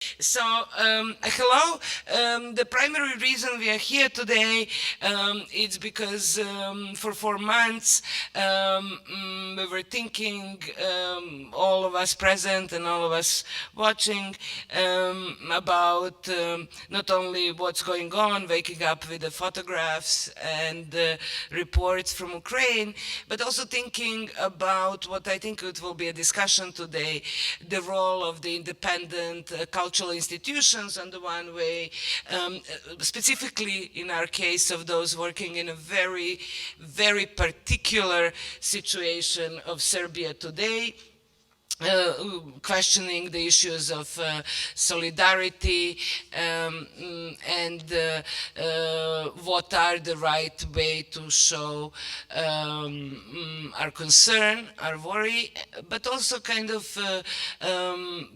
So, hello. The primary reason we are here today is because for 4 months we were thinking, all of us present and all of us watching, about not only what's going on, waking up with the photographs and reports from Ukraine, but also thinking about what I think it will be a discussion today, the role of the independent cultural institutions on the one way, specifically in our case of those working in a very, very particular situation of Serbia today, questioning the issues of solidarity, and what are the right way to show our concern, our worry, but also kind of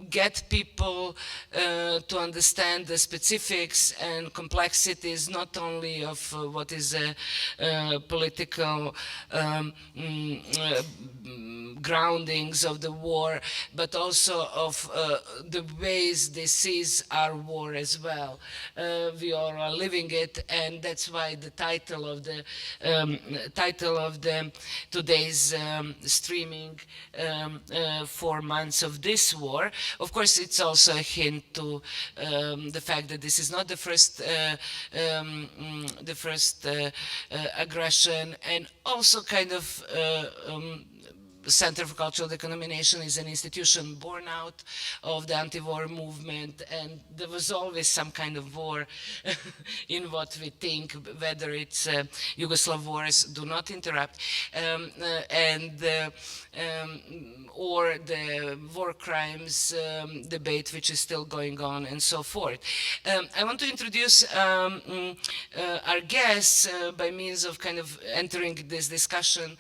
get people to understand the specifics and complexities, not only of what is a political groundings of the war, but also of the ways this is our war as well. We all are living it, and that's why the title of the today's streaming, 4 months of this war. Of course, it's also a hint to the fact that this is not the first aggression, and also kind of the Center for Cultural Decontamination is an institution born out of the anti-war movement, and there was always some kind of war in what we think, whether it's Yugoslav wars do not interrupt, or the war crimes debate, which is still going on, and so forth. I want to introduce our guests by means of kind of entering this discussion.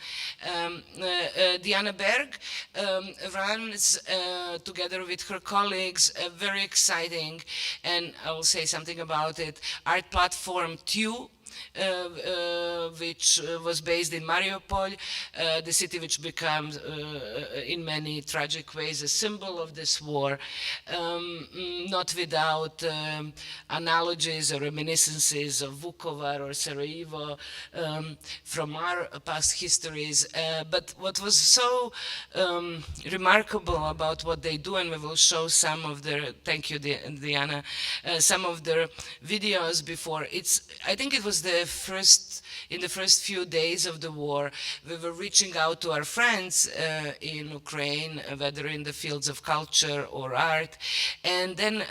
Diana Berg runs, together with her colleagues, a very exciting, and I will say something about it, art platform TU, which was based in Mariupol, the city which becomes, in many tragic ways, a symbol of this war, not without analogies or reminiscences of Vukovar or Sarajevo from our past histories. But what was so remarkable about what they do, and we will show some of their, thank you, Diana, some of their videos before. I think it was in the first few days of the war, we were reaching out to our friends in Ukraine, whether in the fields of culture or art. And then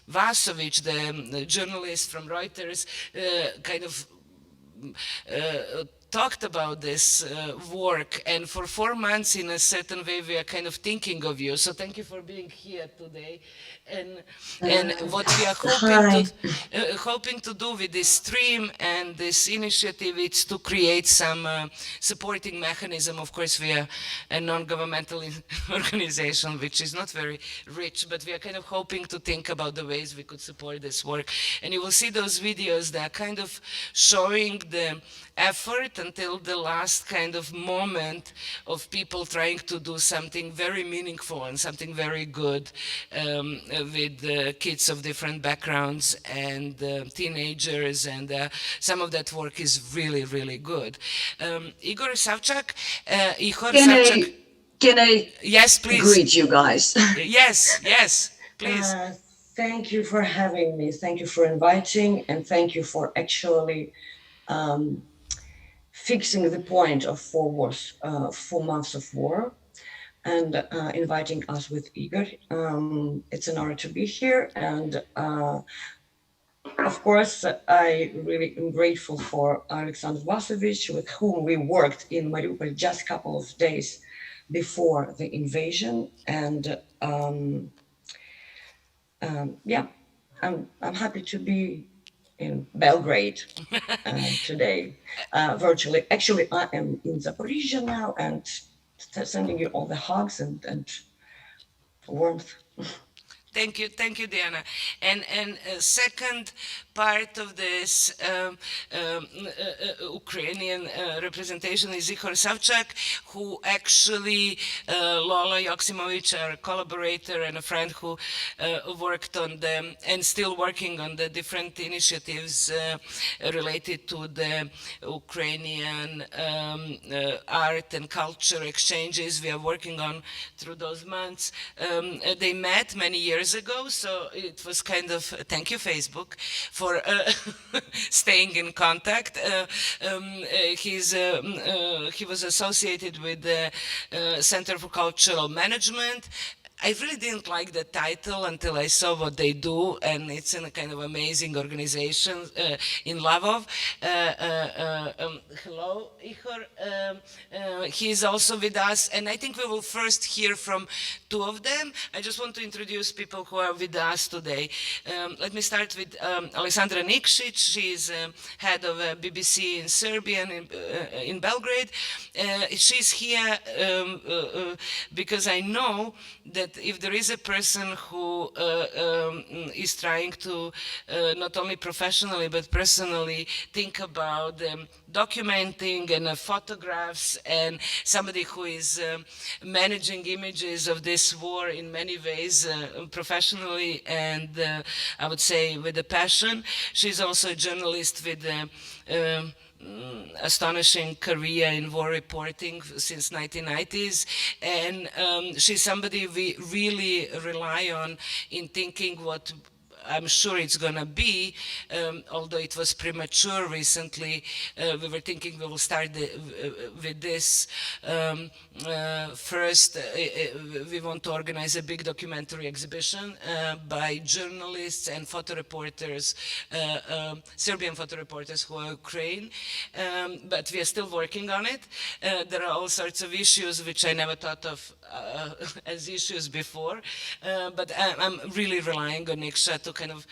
Vasovic, the journalist from Reuters, kind of talked about this work, and for 4 months in a certain way we are kind of thinking of you, so thank you for being here today. And what we are hoping to do with this stream and this initiative is to create some supporting mechanism. Of course, we are a non-governmental organization which is not very rich, but we are kind of hoping to think about the ways we could support this work. And you will see those videos that are kind of showing the effort until the last kind of moment of people trying to do something very meaningful and something very good with kids of different backgrounds and teenagers, and some of that work is really, really good. Igor Savchak, Can I yes, please. greet you guys? Yes, please. Thank you for having me. Thank you for inviting, and thank you for actually fixing the point of 4 months of war, and inviting us with Igor. It's an honor to be here, and of course, I really am grateful for Alexander Vasovic, with whom we worked in Mariupol just a couple of days before the invasion, and yeah, I'm happy to be in Belgrade today, virtually. Actually, I am in Zaporizhia now, and sending you all the hugs and warmth. thank you, Diana. And second part of this Ukrainian representation is Ihor Savchak, who actually Lola Yoksimovich, our collaborator and a friend who worked on them and still working on the different initiatives related to the Ukrainian art and culture exchanges we are working on through those months. They met many years ago, so it was kind of, thank you Facebook for staying in contact. He was associated with the Center for Cultural Management. I really didn't like the title until I saw what they do, and it's in a kind of amazing organization in Lavov. Hello, Ihor. He's also with us, and I think we will first hear from two of them. I just want to introduce people who are with us today. Let me start with Alexandra Nikšić. She is head of BBC in Serbia and in Belgrade. She's here because I know that if there is a person who is trying to not only professionally but personally think about documenting and photographs, and somebody who is managing images of this war in many ways professionally and I would say with a passion. She's also a journalist with astonishing career in war reporting since 1990s, and she's somebody we really rely on in thinking what I'm sure it's going to be, although it was premature recently. We were thinking we will start with this. First, we want to organize a big documentary exhibition by journalists and photo reporters, Serbian photo reporters who are Ukraine, but we are still working on it. There are all sorts of issues which I never thought of as issues before, but I'm really relying on Nikša to kind of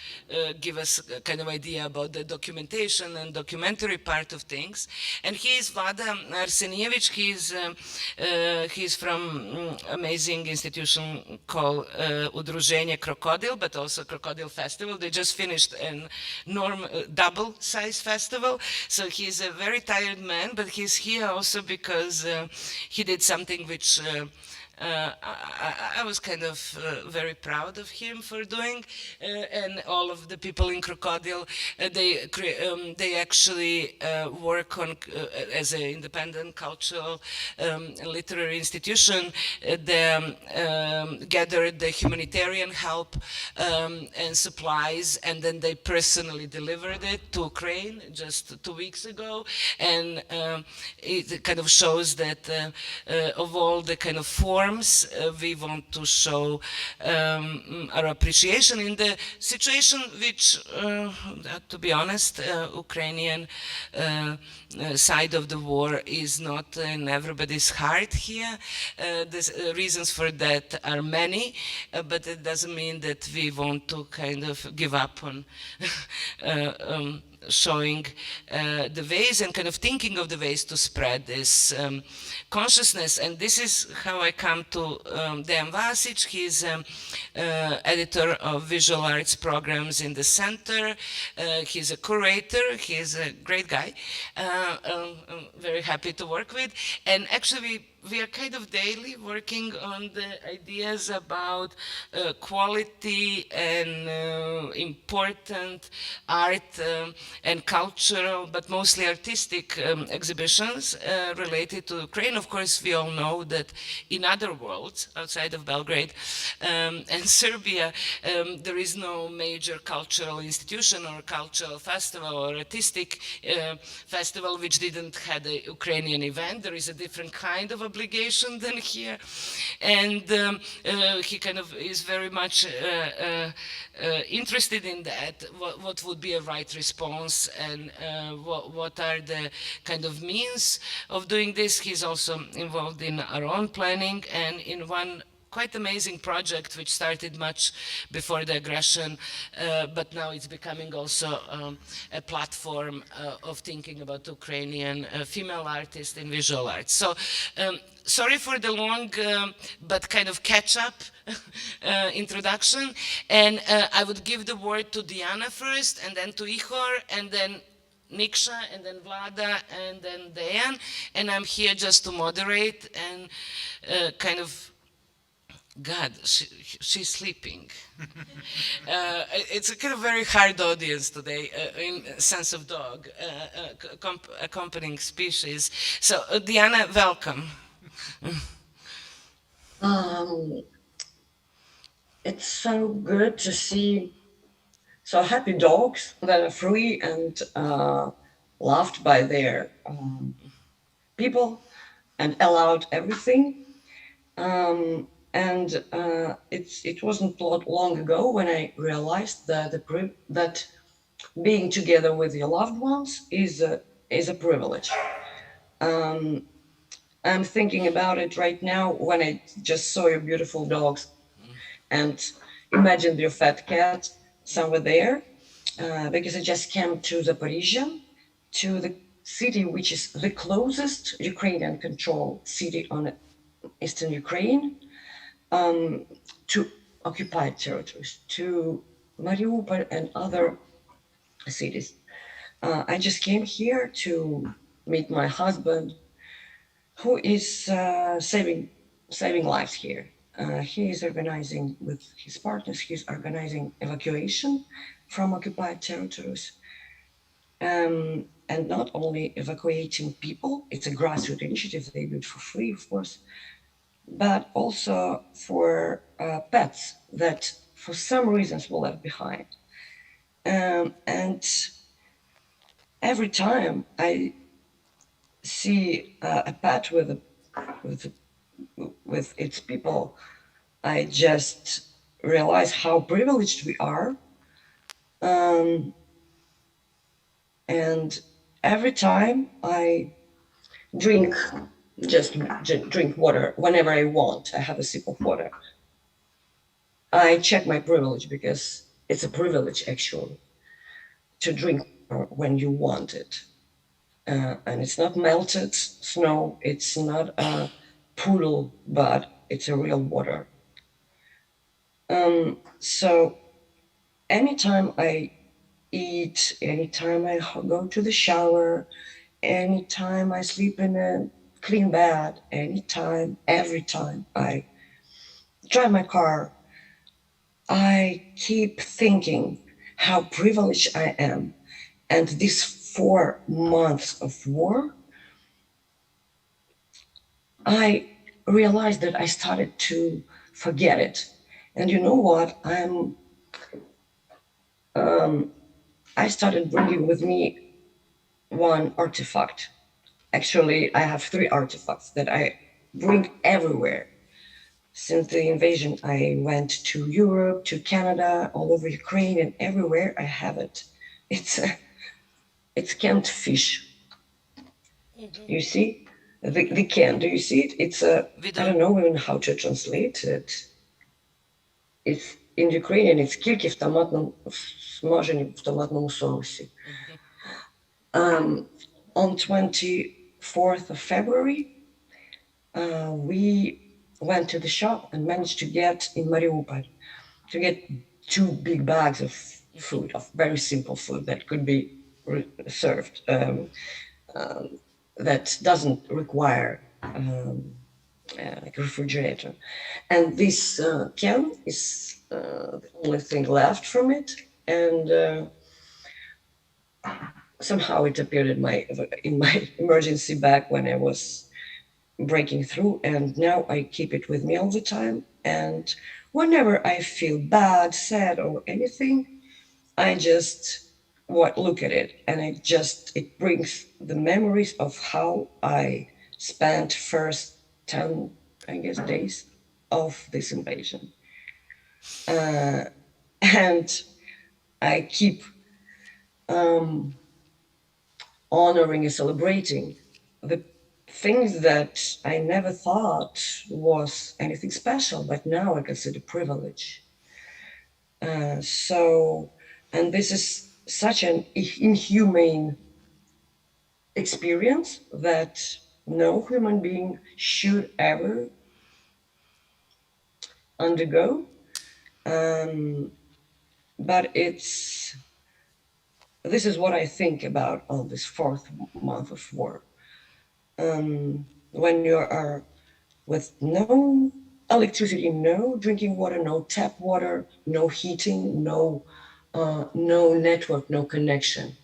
give us a kind of idea about the documentation and documentary part of things. And he is Vlada Arsenijević. He's from amazing institution called Udruženje Krokodil, but also Krokodil Festival. They just finished a double-size festival. So he's a very tired man, but he's here also because he did something which I was kind of very proud of him for doing, and all of the people in Krokodil. They actually work on as an independent cultural literary institution. They gathered the humanitarian help and supplies, and then they personally delivered it to Ukraine just 2 weeks ago. And it kind of shows that of all the kind of forms we want to show our appreciation in the situation which, to be honest, Ukrainian side of the war is not in everybody's heart here. The reasons for that are many, but it doesn't mean that we want to kind of give up on showing the ways and kind of thinking of the ways to spread this consciousness. And this is how I come to Dejan Vasic. He's editor of visual arts programs in the center. He's a curator. He's a great guy. I'm very happy to work with. And actually, we are kind of daily working on the ideas about quality and important art and cultural, but mostly artistic exhibitions related to Ukraine. Of course, we all know that in other worlds outside of Belgrade and Serbia, there is no major cultural institution or cultural festival or artistic festival which didn't have a Ukrainian event. There is a different kind of obligation than here, and he kind of is very much interested in that, what would be a right response and what are the kind of means of doing this. He's also involved in our own planning, and in one quite amazing project which started much before the aggression, but now it's becoming also a platform of thinking about Ukrainian female artists in visual arts. So sorry for the long but kind of catch-up introduction, and I would give the word to Diana first, and then to Ihor, and then Niksha, and then Vlada, and then Dejan, and I'm here just to moderate and kind of, God, she's sleeping. It's a kind of very hard audience today, in sense of dog, accompanying species. So, Diana, welcome. It's so good to see so happy dogs that are free and loved by their people and allowed everything. And it wasn't long ago when I realized that that being together with your loved ones is a privilege. I'm thinking about it right now when I just saw your beautiful dogs and imagined your fat cat somewhere there, because I just came to Zaporizhia, to the city which is the closest Ukrainian controlled city on eastern Ukraine, to occupied territories, to Mariupol and other cities. I just came here to meet my husband, who is saving lives here. He is organizing with his partners. He's organizing evacuation from occupied territories, and not only evacuating people. It's a grassroots initiative. They do it for free, of course, but also for pets that, for some reasons, were left behind. And every time I see a pet with with its people, I just realize how privileged we are. And every time I drink, just drink water whenever I want, I have a sip of water, I check my privilege, because it's a privilege actually to drink when you want it. And it's not melted snow, it's not a pool, but it's a real water. So anytime I eat, anytime I go to the shower, anytime I sleep in a clean bed, anytime, every time I drive my car, I keep thinking how privileged I am. And these 4 months of war, I realized that I started to forget it. And you know what? I started bringing with me one artifact. Actually, I have 3 artifacts that I bring everywhere. Since the invasion, I went to Europe, to Canada, all over Ukraine, and everywhere I have it. It's canned fish. You see, the can. Do you see it? It's a. I don't know even how to translate it. It's in Ukrainian. It's кільки в томатному смажені в томатному соусі. On 24th of February, we went to the shop and managed to get in Mariupol to get 2 big bags of food, of very simple food that could be served, that doesn't require like a refrigerator. And this can is the only thing left from it, and somehow it appeared in my emergency bag when I was breaking through, and now I keep it with me all the time. And whenever I feel bad, sad, or anything, I just look at it, and it brings the memories of how I spent first 10, I guess, days of this invasion. And I keep honoring and celebrating the things that I never thought was anything special, but now I consider privilege. So, and this is such an inhumane experience that no human being should ever undergo. Um, but this is what I think about on this fourth month of war. When you are with no electricity, no drinking water, no tap water, no heating, no network, no connection,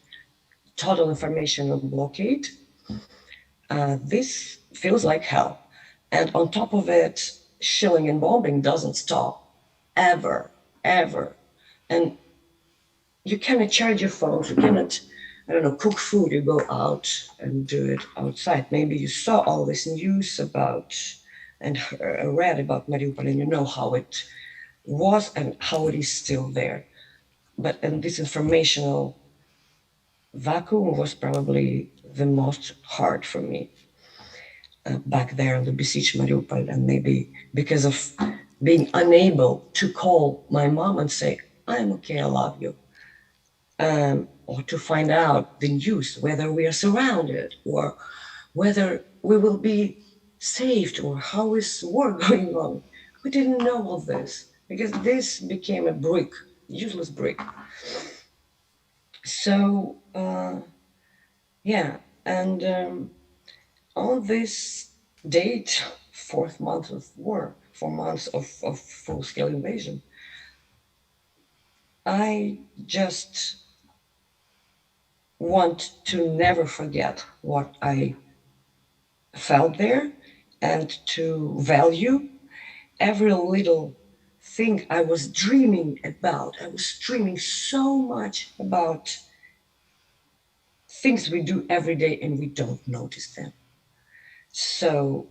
total information blockade. This feels like hell. And on top of it, shelling and bombing doesn't stop ever, ever. And you cannot charge your phones. You cannot, I don't know, cook food. You go out and do it outside. Maybe you saw all this news about and read about Mariupol, and you know how it was and how it is still there. But and this informational vacuum was probably the most hard for me back there in the besieged Mariupol, and maybe because of being unable to call my mom and say, "I'm okay, I love you," or to find out the news, whether we are surrounded or whether we will be saved or how is war going on. We didn't know all this because this became a brick, useless brick. So, yeah, and on this date, fourth month of war, 4 months of full scale invasion, I just want to never forget what I felt there and to value every little thing I was dreaming about. I was dreaming so much about things we do every day and we don't notice them. So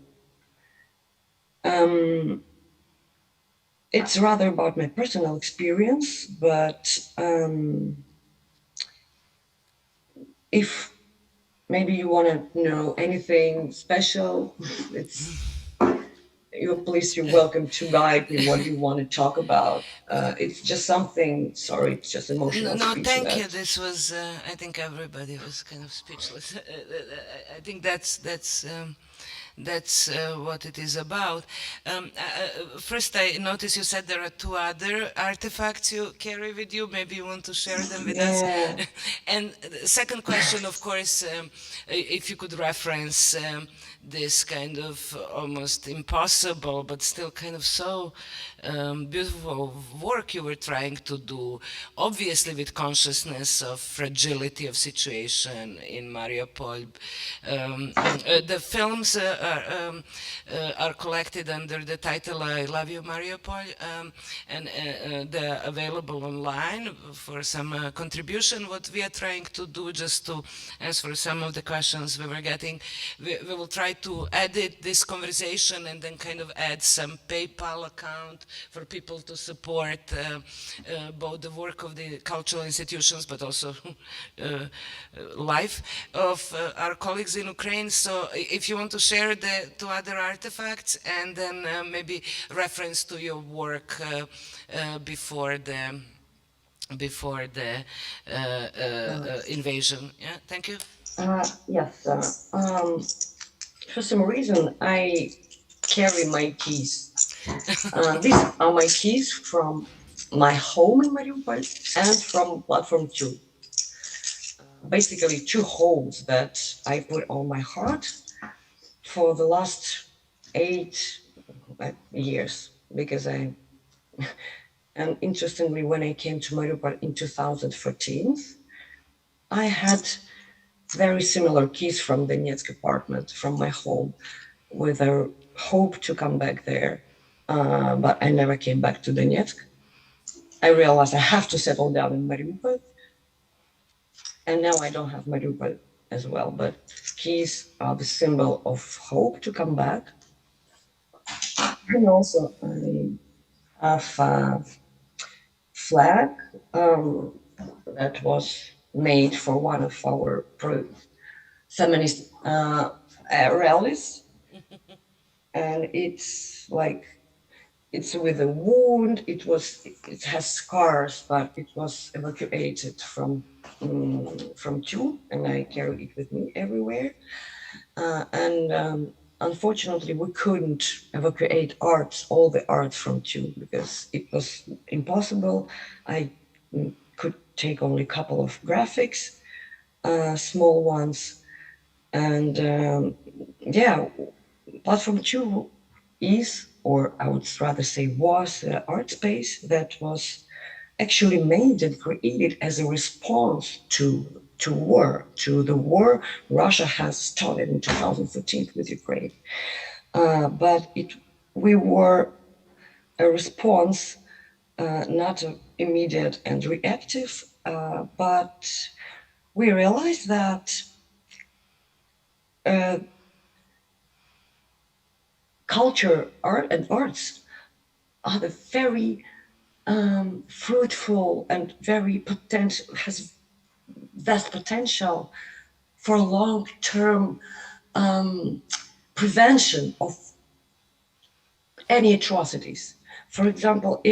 it's rather about my personal experience, but if maybe you want to know anything special, it's you're welcome to guide me what you want to talk about. It's just something, sorry, it's just No, emotional no, speech thank you. that This was, I think everybody was kind of speechless. I think that's what it is about. First, I noticed you said there are two other artifacts you carry with you. Maybe you want to share them with us. yeah. And the second question, of course, if you could reference this kind of almost impossible, but still kind of so beautiful work you were trying to do, obviously with consciousness of fragility of situation in Mariupol. The films are collected under the title "I Love You, Mariupol," and they're available online for some contribution. What we are trying to do, just to answer some of the questions we were getting, we will try to edit this conversation and then kind of add some PayPal account for people to support both the work of the cultural institutions, but also life of our colleagues in Ukraine. So if you want to share the two other artifacts and then maybe reference to your work before the invasion. Yeah, thank you. Yes. For some reason, I carry my keys. These are my keys from my home in Mariupol and from Platform 2. Basically, two homes that I put on my heart for the last 8 years because and interestingly, when I came to Mariupol in 2014, I had very similar keys from the Donetsk apartment, from my home, with a hope to come back there. But I never came back to Donetsk. I realized I have to settle down in Mariupol. And now I don't have Mariupol as well. But keys are the symbol of hope to come back. And also, I have a flag that was made for one of our feminist rallies, and it's like it's with a wound. It has scars, but it was evacuated from Chu, and I carry it with me everywhere. And unfortunately, we couldn't evacuate all the arts from Chu because it was impossible. I could take only a couple of graphics, small ones, and yeah, Platform 2 is, or I would rather say was, an art space that was actually made and created as a response to war, to the war Russia has started in 2014 with Ukraine. But we were a response, not immediate and reactive, but we realized that uh, culture, art, and arts are the very fruitful and very potential, has vast potential for long-term prevention of any atrocities. For example,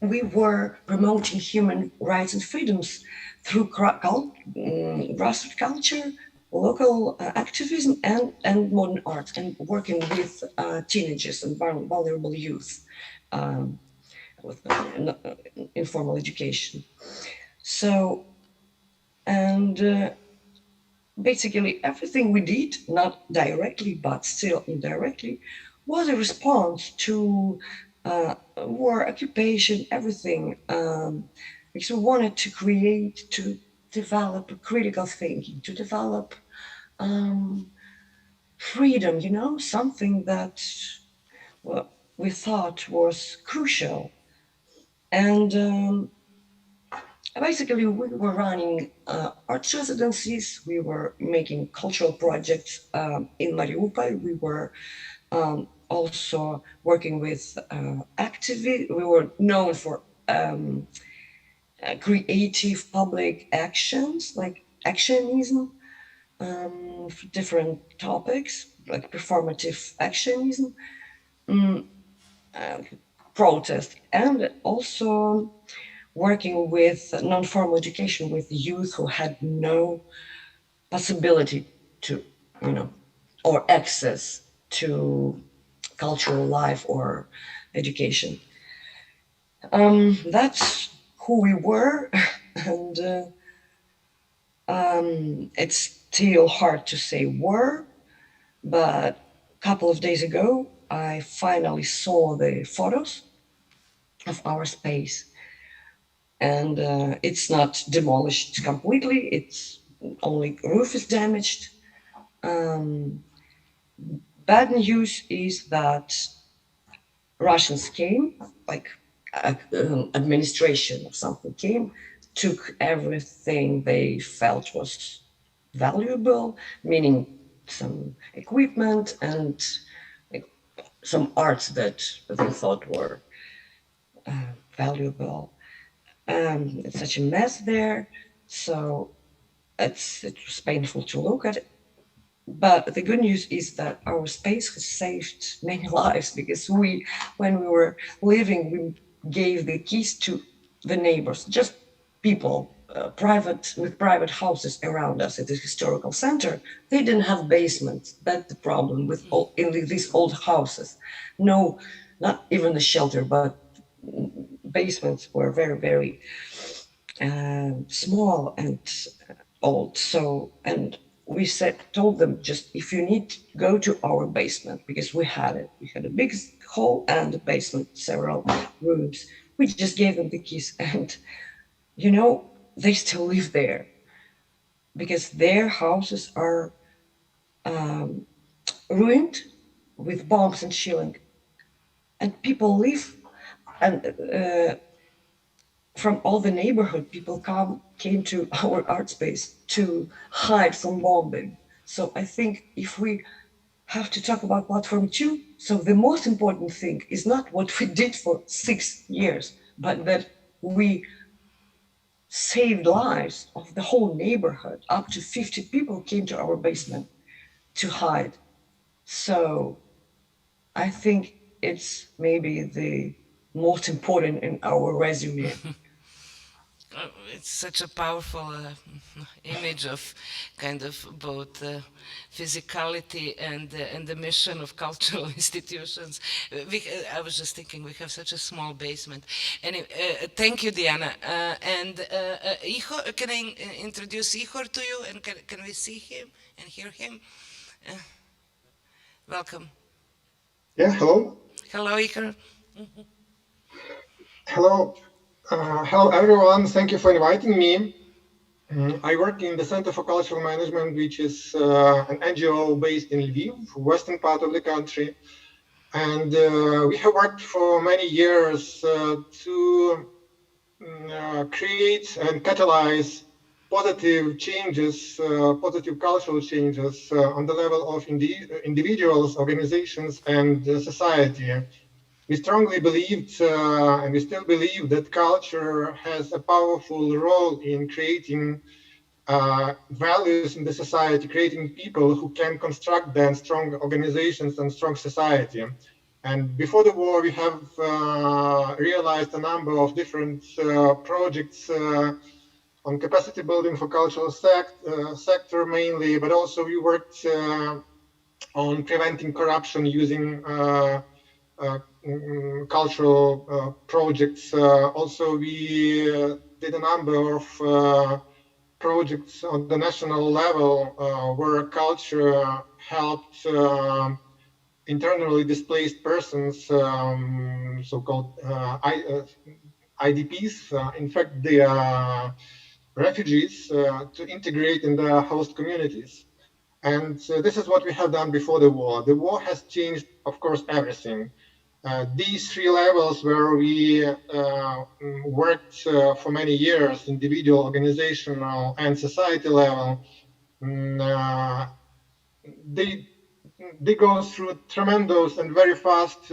we were promoting human rights and freedoms through grassroots culture, local activism, and modern art, and working with teenagers and vulnerable youth with informal education. So, and basically everything we did, not directly, but still indirectly, was a response to war, occupation, everything. Because we wanted to create, to develop critical thinking, to develop freedom, something that well, we thought was crucial. And basically, we were running arts residencies, we were making cultural projects in Mariupol, we were also working with activists, we were known for creative public actions, like actionism, for different topics, like performative actionism, protest, and also working with non-formal education with youth who had no possibility to, or access to cultural life or education. That's who we were, and it's still hard to say were, but a couple of days ago, I finally saw the photos of our space, and it's not demolished completely. It's only roof is damaged. Bad news is that Russians came, like administration or something came, took everything they felt was valuable, meaning some equipment and like, some arts that they thought were valuable. It's such a mess there, so it was painful to look at. But the good news is that our space has saved many lives because when we were leaving, we gave the keys to the neighbors, just people, private houses around us at the historical center. They didn't have basements. That's the problem with these old houses. No, not even the shelter, but basements were very, very small and old. So, and we told them, just if you need, go to our basement, because we had it. We had a big hall and a basement, several rooms. We just gave them the keys, and they still live there because their houses are ruined with bombs and shelling, and people live, and from all the neighborhood, people came to our art space to hide from bombing. So I think if we have to talk about Platform 2, so the most important thing is not what we did for 6 years, but that we saved lives of the whole neighborhood. Up to 50 people came to our basement. to hide. So I think it's maybe the most important in our resume. It's such a powerful image of kind of both physicality and the mission of cultural institutions. I was just thinking we have such a small basement. Anyway, thank you, Diana. Ihor, can I introduce Ihor to you? And can we see him and hear him? Uh, Welcome. Yeah, hello. Hello, Ihor. Hello. Hello, everyone. Thank you for inviting me. I work in the Center for Cultural Management, which is an NGO based in Lviv, western part of the country. And we have worked for many years to create and catalyze positive changes, positive cultural changes on the level of individuals, organizations, and society. We strongly believed, and we still believe, that culture has a powerful role in creating values in the society, creating people who can construct then strong organizations and strong society. And before the war, we have realized a number of different projects on capacity building for cultural sector mainly, but also we worked on preventing corruption using cultural projects. Also, we did a number of projects on the national level where culture helped internally displaced persons, so-called IDPs. In fact, they are refugees to integrate in their host communities. And this is what we have done before the war. The war has changed, of course, everything. These three levels where we worked for many years, individual, organizational, and society level, they go through tremendous and very fast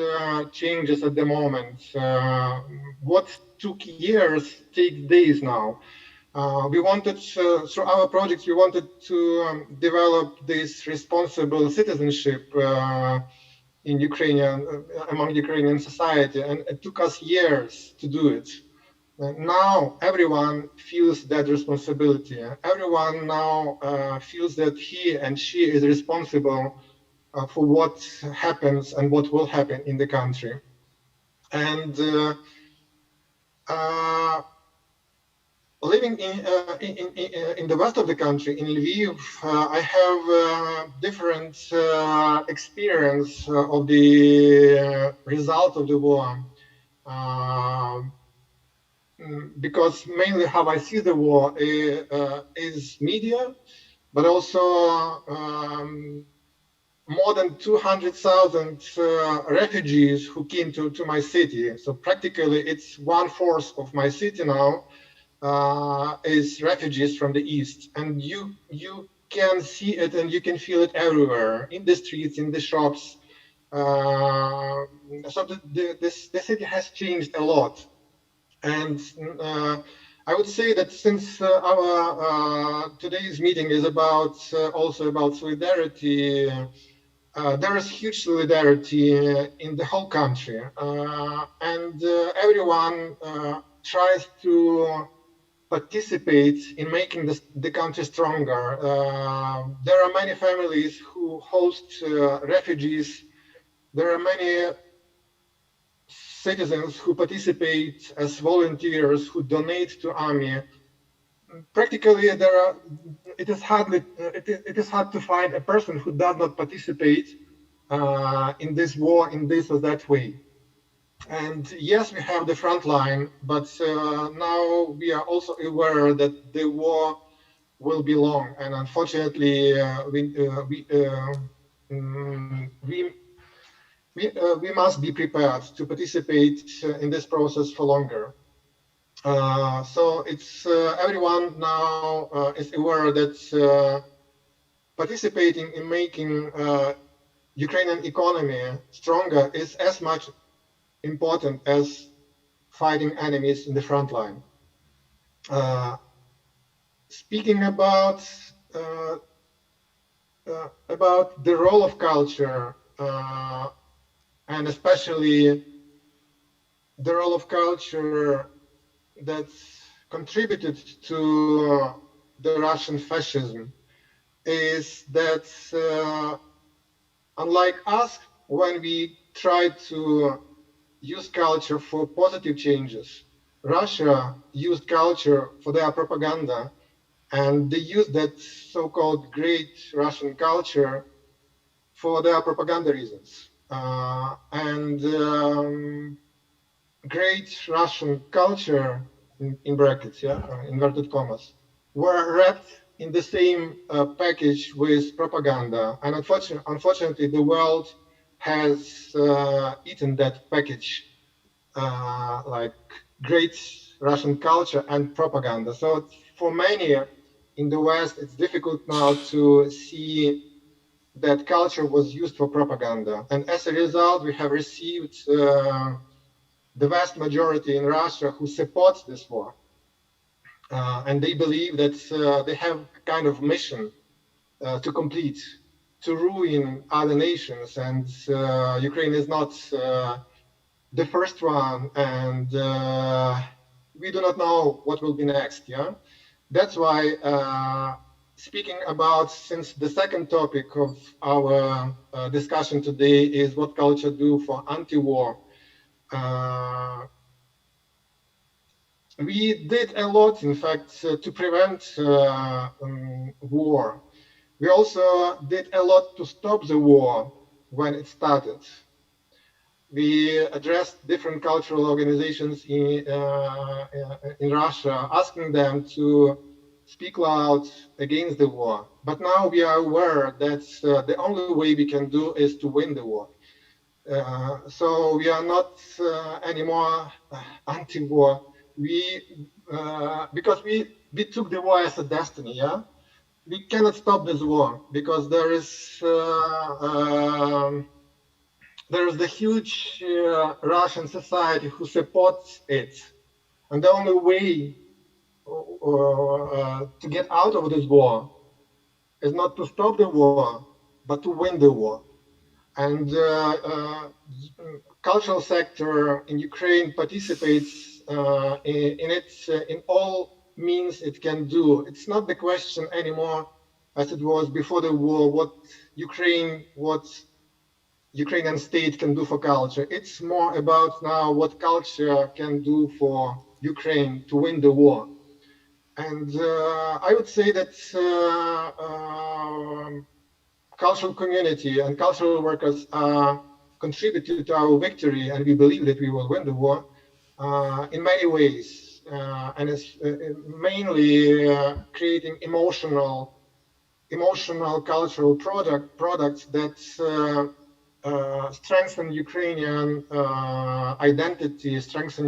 changes at the moment. What took years takes days now. We wanted, through our projects, we wanted to develop this responsible citizenship in Ukrainian, among Ukrainian society, and it took us years to do it. Now everyone feels that responsibility. Everyone now feels that he and she is responsible for what happens and what will happen in the country. And living in the west of the country, in Lviv, I have different experience of the result of the war. Because mainly how I see the war is media, but also more than 200,000 refugees who came to my city. So practically it's 1/4 of my city now is refugees from the east. And you can see it and you can feel it everywhere, in the streets, in the shops. So the city has changed a lot. And I would say that since our today's meeting is about also about solidarity, there is huge solidarity in the whole country, and everyone tries to participate in making the country stronger. There are many families who host refugees. There are many citizens who participate as volunteers, who donate to army. Practically, it is hard to find a person who does not participate in this war in this or that way. And yes, we have the front line, but now we are also aware that the war will be long, and unfortunately, we must be prepared to participate in this process for longer. So it's everyone now is aware that participating in making Ukrainian economy stronger is as much important as fighting enemies in the front line. Speaking about about the role of culture, and especially the role of culture that's contributed to the Russian fascism, is that unlike us, when we try to use culture for positive changes, Russia used culture for their propaganda, and they used that so-called great Russian culture for their propaganda reasons. And great Russian culture, in brackets, yeah, inverted commas, were wrapped in the same package with propaganda. And unfortunately, the world has eaten that package, like great Russian culture and propaganda. So for many in the West, it's difficult now to see that culture was used for propaganda. And as a result, we have received the vast majority in Russia who supports this war. And they believe that they have a kind of mission to complete, to ruin other nations. And Ukraine is not the first one. And we do not know what will be next. Yeah, that's why speaking about, since the second topic of our discussion today is what culture do for anti-war. We did a lot, in fact, to prevent war. We also did a lot to stop the war when it started. We addressed different cultural organizations in Russia, asking them to speak loud against the war. But now we are aware that the only way we can do is to win the war. So we are not anymore anti-war. Because we took the war as a destiny. Yeah, we cannot stop this war because there is the huge Russian society who supports it, and the only way to get out of this war is not to stop the war, but to win the war. And cultural sector in Ukraine participates in it in all means it can do. It's not the question anymore, as it was before the war, what Ukrainian state can do for culture. It's more about now what culture can do for Ukraine to win the war. And I would say that cultural community and cultural workers contributed to our victory, and we believe that we will win the war in many ways. And it's mainly creating emotional cultural products that strengthen Ukrainian identity, strengthen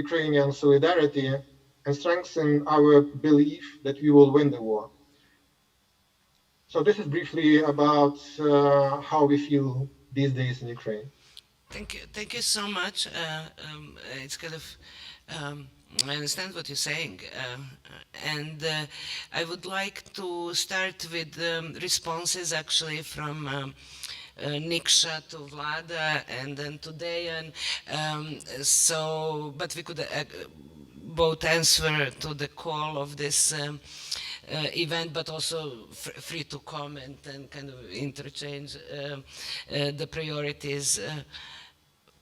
Ukrainian solidarity, and strengthen our belief that we will win the war. So this is briefly about how we feel these days in Ukraine. Thank you so much. It's kind of I understand what you're saying, and I would like to start with responses actually from Niksha to Vlada and then to Dejan. But we could both answer to the call of this event, but also free to comment and kind of interchange the priorities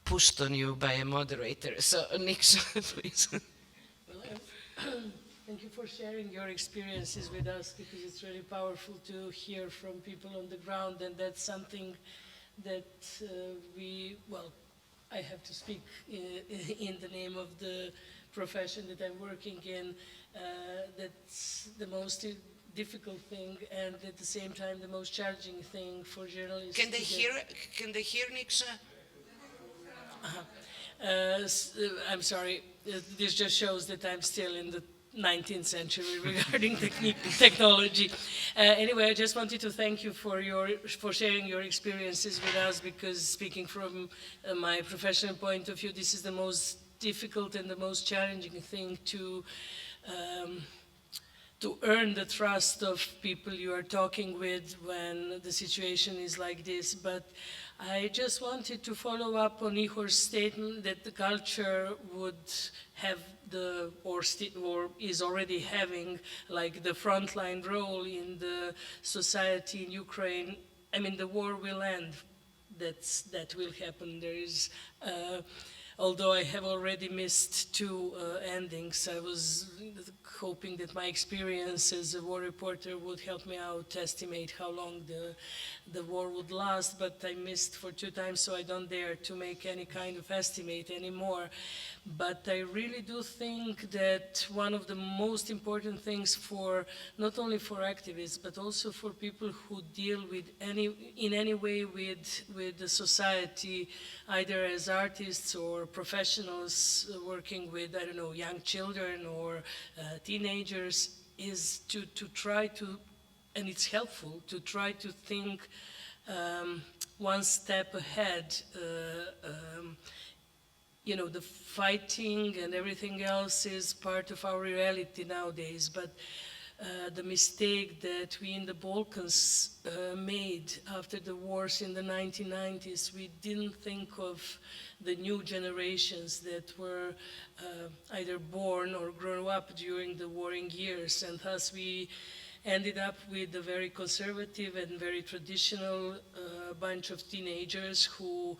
pushed on you by a moderator. So, Niksha, please. Thank you for sharing your experiences with us, because it's really powerful to hear from people on the ground, and that's something that I have to speak in the name of the profession that I'm working in. That's the most difficult thing, and at the same time the most challenging thing for journalists. Can they hear Niksha? I'm sorry, this just shows that I'm still in the 19th century regarding technology. Anyway, I just wanted to thank you for sharing your experiences with us, because speaking from my professional point of view, this is the most difficult and the most challenging thing to to earn the trust of people you are talking with when the situation is like this. But I just wanted to follow up on Ihor's statement that the culture would have or is already having like the frontline role in the society in Ukraine. I mean, the war will end. That will happen. There is, although I have already missed two endings, I was hoping that my experience as a war reporter would help me out to estimate how long the war would last, but I missed for two times, so I don't dare to make any kind of estimate anymore. But I really do think that one of the most important things for, not only for activists, but also for people who deal with in any way with the society, either as artists or professionals working with, I don't know, young children or teenagers, is to try to, and it's helpful, to try to think one step ahead. You know, the fighting and everything else is part of our reality nowadays, but the mistake that we in the Balkans made after the wars in the 1990s, we didn't think of the new generations that were either born or grew up during the warring years, and thus we ended up with a very conservative and very traditional bunch of teenagers who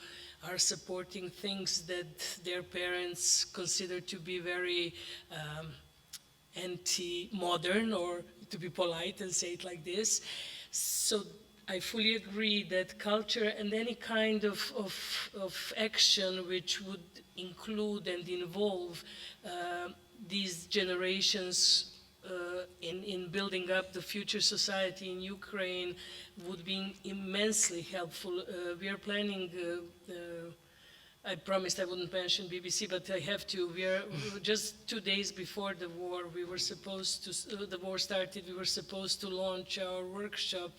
are supporting things that their parents consider to be very anti-modern, or to be polite and say it like this. So I fully agree that culture and any kind of action which would include and involve these generations in building up the future society in Ukraine would be immensely helpful. We are planning, I promised I wouldn't mention BBC, but I have to. We are just 2 days before the war, we were supposed to, the war started, we were supposed to launch our workshop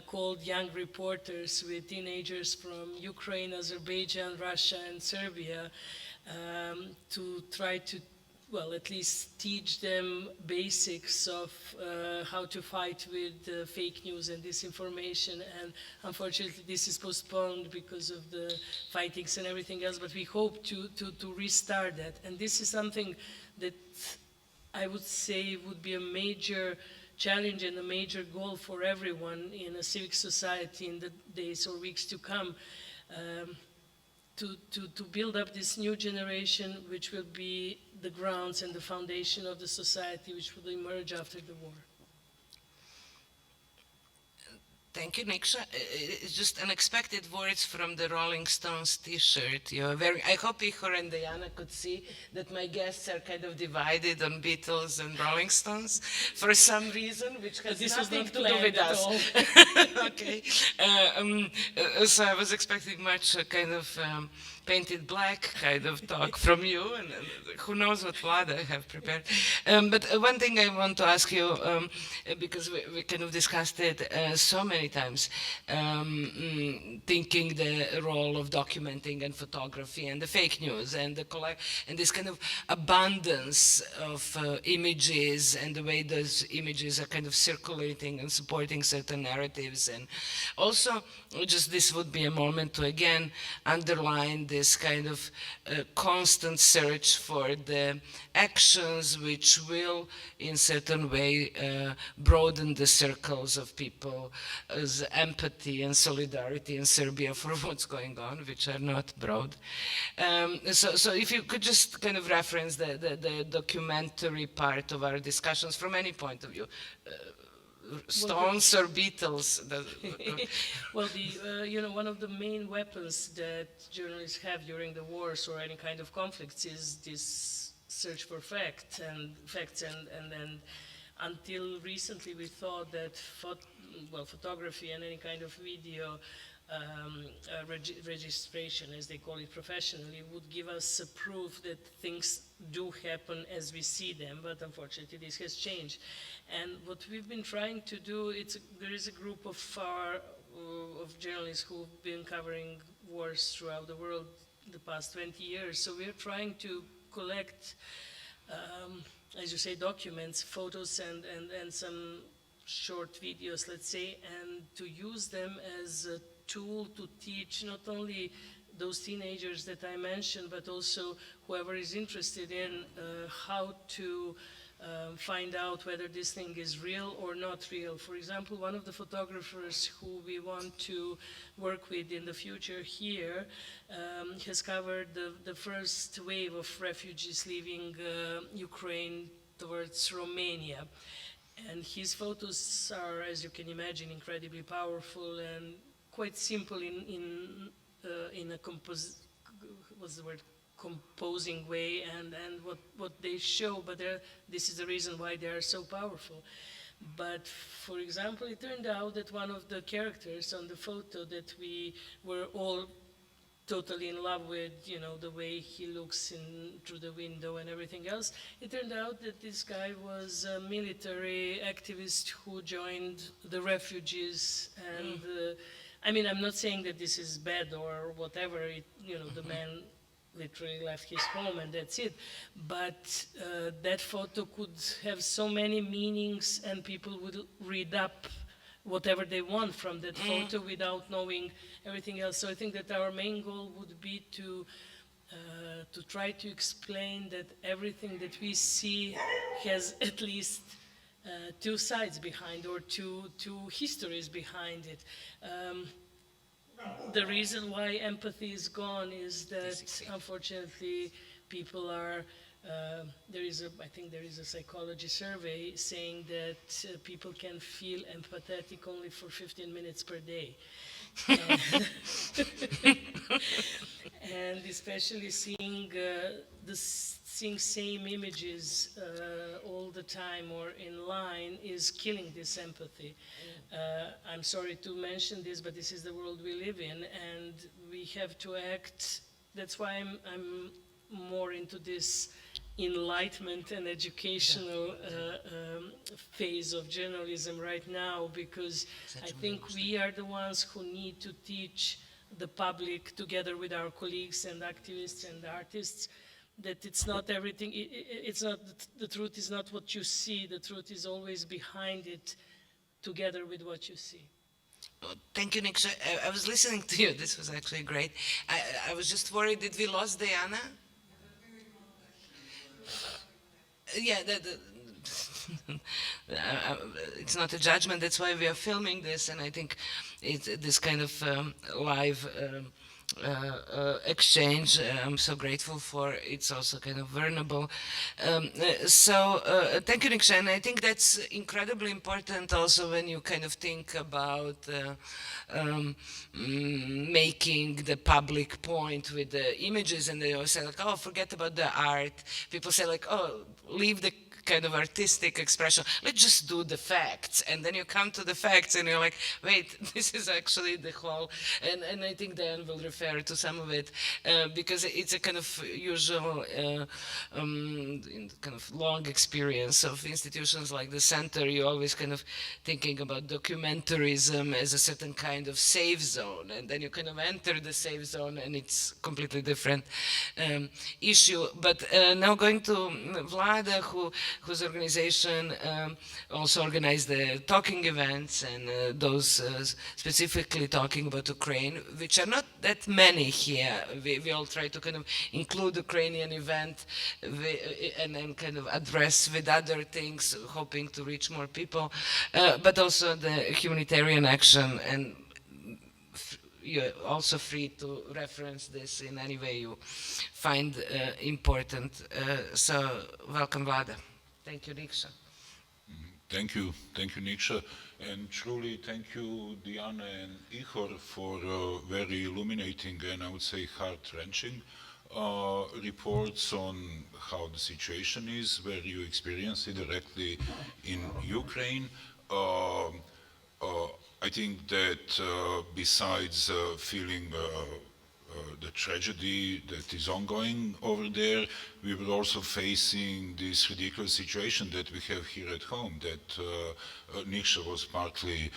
called Young Reporters with teenagers from Ukraine, Azerbaijan, Russia, and Serbia to try to, well, at least teach them basics of how to fight with fake news and disinformation. And unfortunately, this is postponed because of the fightings and everything else, but we hope to restart that. And this is something that I would say would be a major challenge and a major goal for everyone in a civic society in the days or weeks to come. To build up this new generation, which will be the grounds and the foundation of the society which will emerge after the war. Thank you, Niksha. It's just unexpected words from the Rolling Stones T-shirt. You're very. I hope Ihor and Diana could see that my guests are kind of divided on Beatles and Rolling Stones for some reason, which has This was nothing not to do planned with at us. all. Okay. So I was expecting much kind of painted black kind of talk from you, and who knows what Vlada have prepared. But one thing I want to ask you, because we kind of discussed it so many times, thinking the role of documenting and photography and the fake news and and this kind of abundance of images and the way those images are kind of circulating and supporting certain narratives. And also, just this would be a moment to again underline this kind of constant search for the actions which will in certain way broaden the circles of people as empathy and solidarity in Serbia for what's going on, which are not broad. So if you could just kind of reference the documentary part of our discussions from any point of view, Stones or Beatles? Well, you know, one of the main weapons that journalists have during the wars or any kind of conflicts is this search for facts, and then until recently we thought that photography and any kind of video registration, as they call it professionally, would give us a proof that things do happen as we see them, but unfortunately this has changed. And what we've been trying to do, there is a group of journalists who've been covering wars throughout the world the past 20 years, so we're trying to collect, I as you say, documents, photos and some short videos, let's say, and to use them as a tool to teach not only those teenagers that I mentioned, but also whoever is interested in how to find out whether this thing is real or not real. For example, one of the photographers who we want to work with in the future here has covered the first wave of refugees leaving Ukraine towards Romania. And his photos are, as you can imagine, incredibly powerful and quite simple in a what's the word, composing way, and what they show, but this is the reason why they are so powerful. But for example, it turned out that one of the characters on the photo that we were all totally in love with, you know, the way he looks through the window and everything else, it turned out that this guy was a military activist who joined the refugees. And I mean, I'm not saying that this is bad or whatever, you know, the man literally left his home and that's it. But that photo could have so many meanings, and people would read up whatever they want from that photo without knowing everything else. So I think that our main goal would be to try to explain that everything that we see has at least two sides behind, or two histories behind it. The reason why empathy is gone is that unfortunately people are I think there is a psychology survey saying that people can feel empathetic only for 15 minutes per day. And especially seeing seeing same images all the time or in line is killing this empathy. I'm sorry to mention this, but this is the world we live in, and we have to act. That's why I'm more into this enlightenment and educational phase of journalism right now, because I think we are the ones who need to teach the public, together with our colleagues and activists and artists, that it's not everything, it's not, the truth is not what you see, the truth is always behind it, together with what you see. Oh, thank you, Nick. I was listening to you. This was actually great. I was just worried, did we lose Diana? Yeah, it's not a judgment. That's why we are filming this, and I think this kind of live exchange, I'm so grateful for. It's also kind of vulnerable. Thank you, Niksha. And I think that's incredibly important also when you kind of think about making the public point with the images, and they always say like, oh, forget about the art. People say like, oh, leave the kind of artistic expression. Let's just do the facts. And then you come to the facts and you're like, wait, this is actually the whole, and I think Dan will refer to some of it, because it's a kind of usual, kind of long experience of institutions like the center. You're always kind of thinking about documentarism as a certain kind of safe zone, and then you kind of enter the safe zone and it's completely different issue. But now going to Vlada, whose organization also organized the talking events, and those specifically talking about Ukraine, which are not that many here. We all try to kind of include Ukrainian event and then kind of address with other things, hoping to reach more people, but also the humanitarian action, and you're also free to reference this in any way you find important. So welcome, Vlada. Thank you, Niksha. Thank you, Niksha, and truly thank you, Diana and Ihor, for very illuminating and I would say heart-wrenching reports on how the situation is, where you experience it directly in Ukraine. I think that besides feeling the tragedy that is ongoing over there, we were also facing this ridiculous situation that we have here at home that Niksha was partly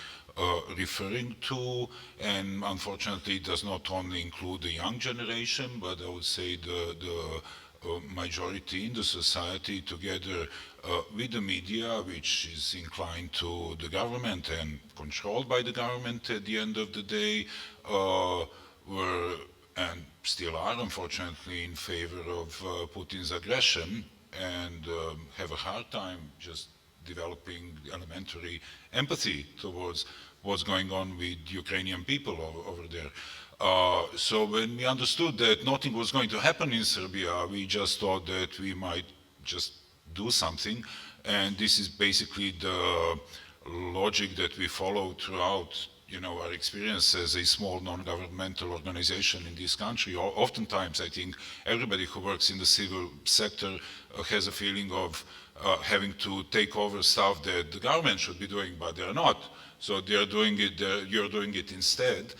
referring to, and unfortunately it does not only include the young generation, but I would say the majority in the society, together with the media, which is inclined to the government and controlled by the government at the end of the day, were and still are unfortunately in favor of Putin's aggression and have a hard time just developing elementary empathy towards what's going on with Ukrainian people over there. So when we understood that nothing was going to happen in Serbia, we just thought that we might just do something. And this is basically the logic that we follow throughout our experience as a small non-governmental organization in this country. Oftentimes, I think everybody who works in the civil sector has a feeling of having to take over stuff that the government should be doing, but they're not. So they're doing it, you're doing it instead.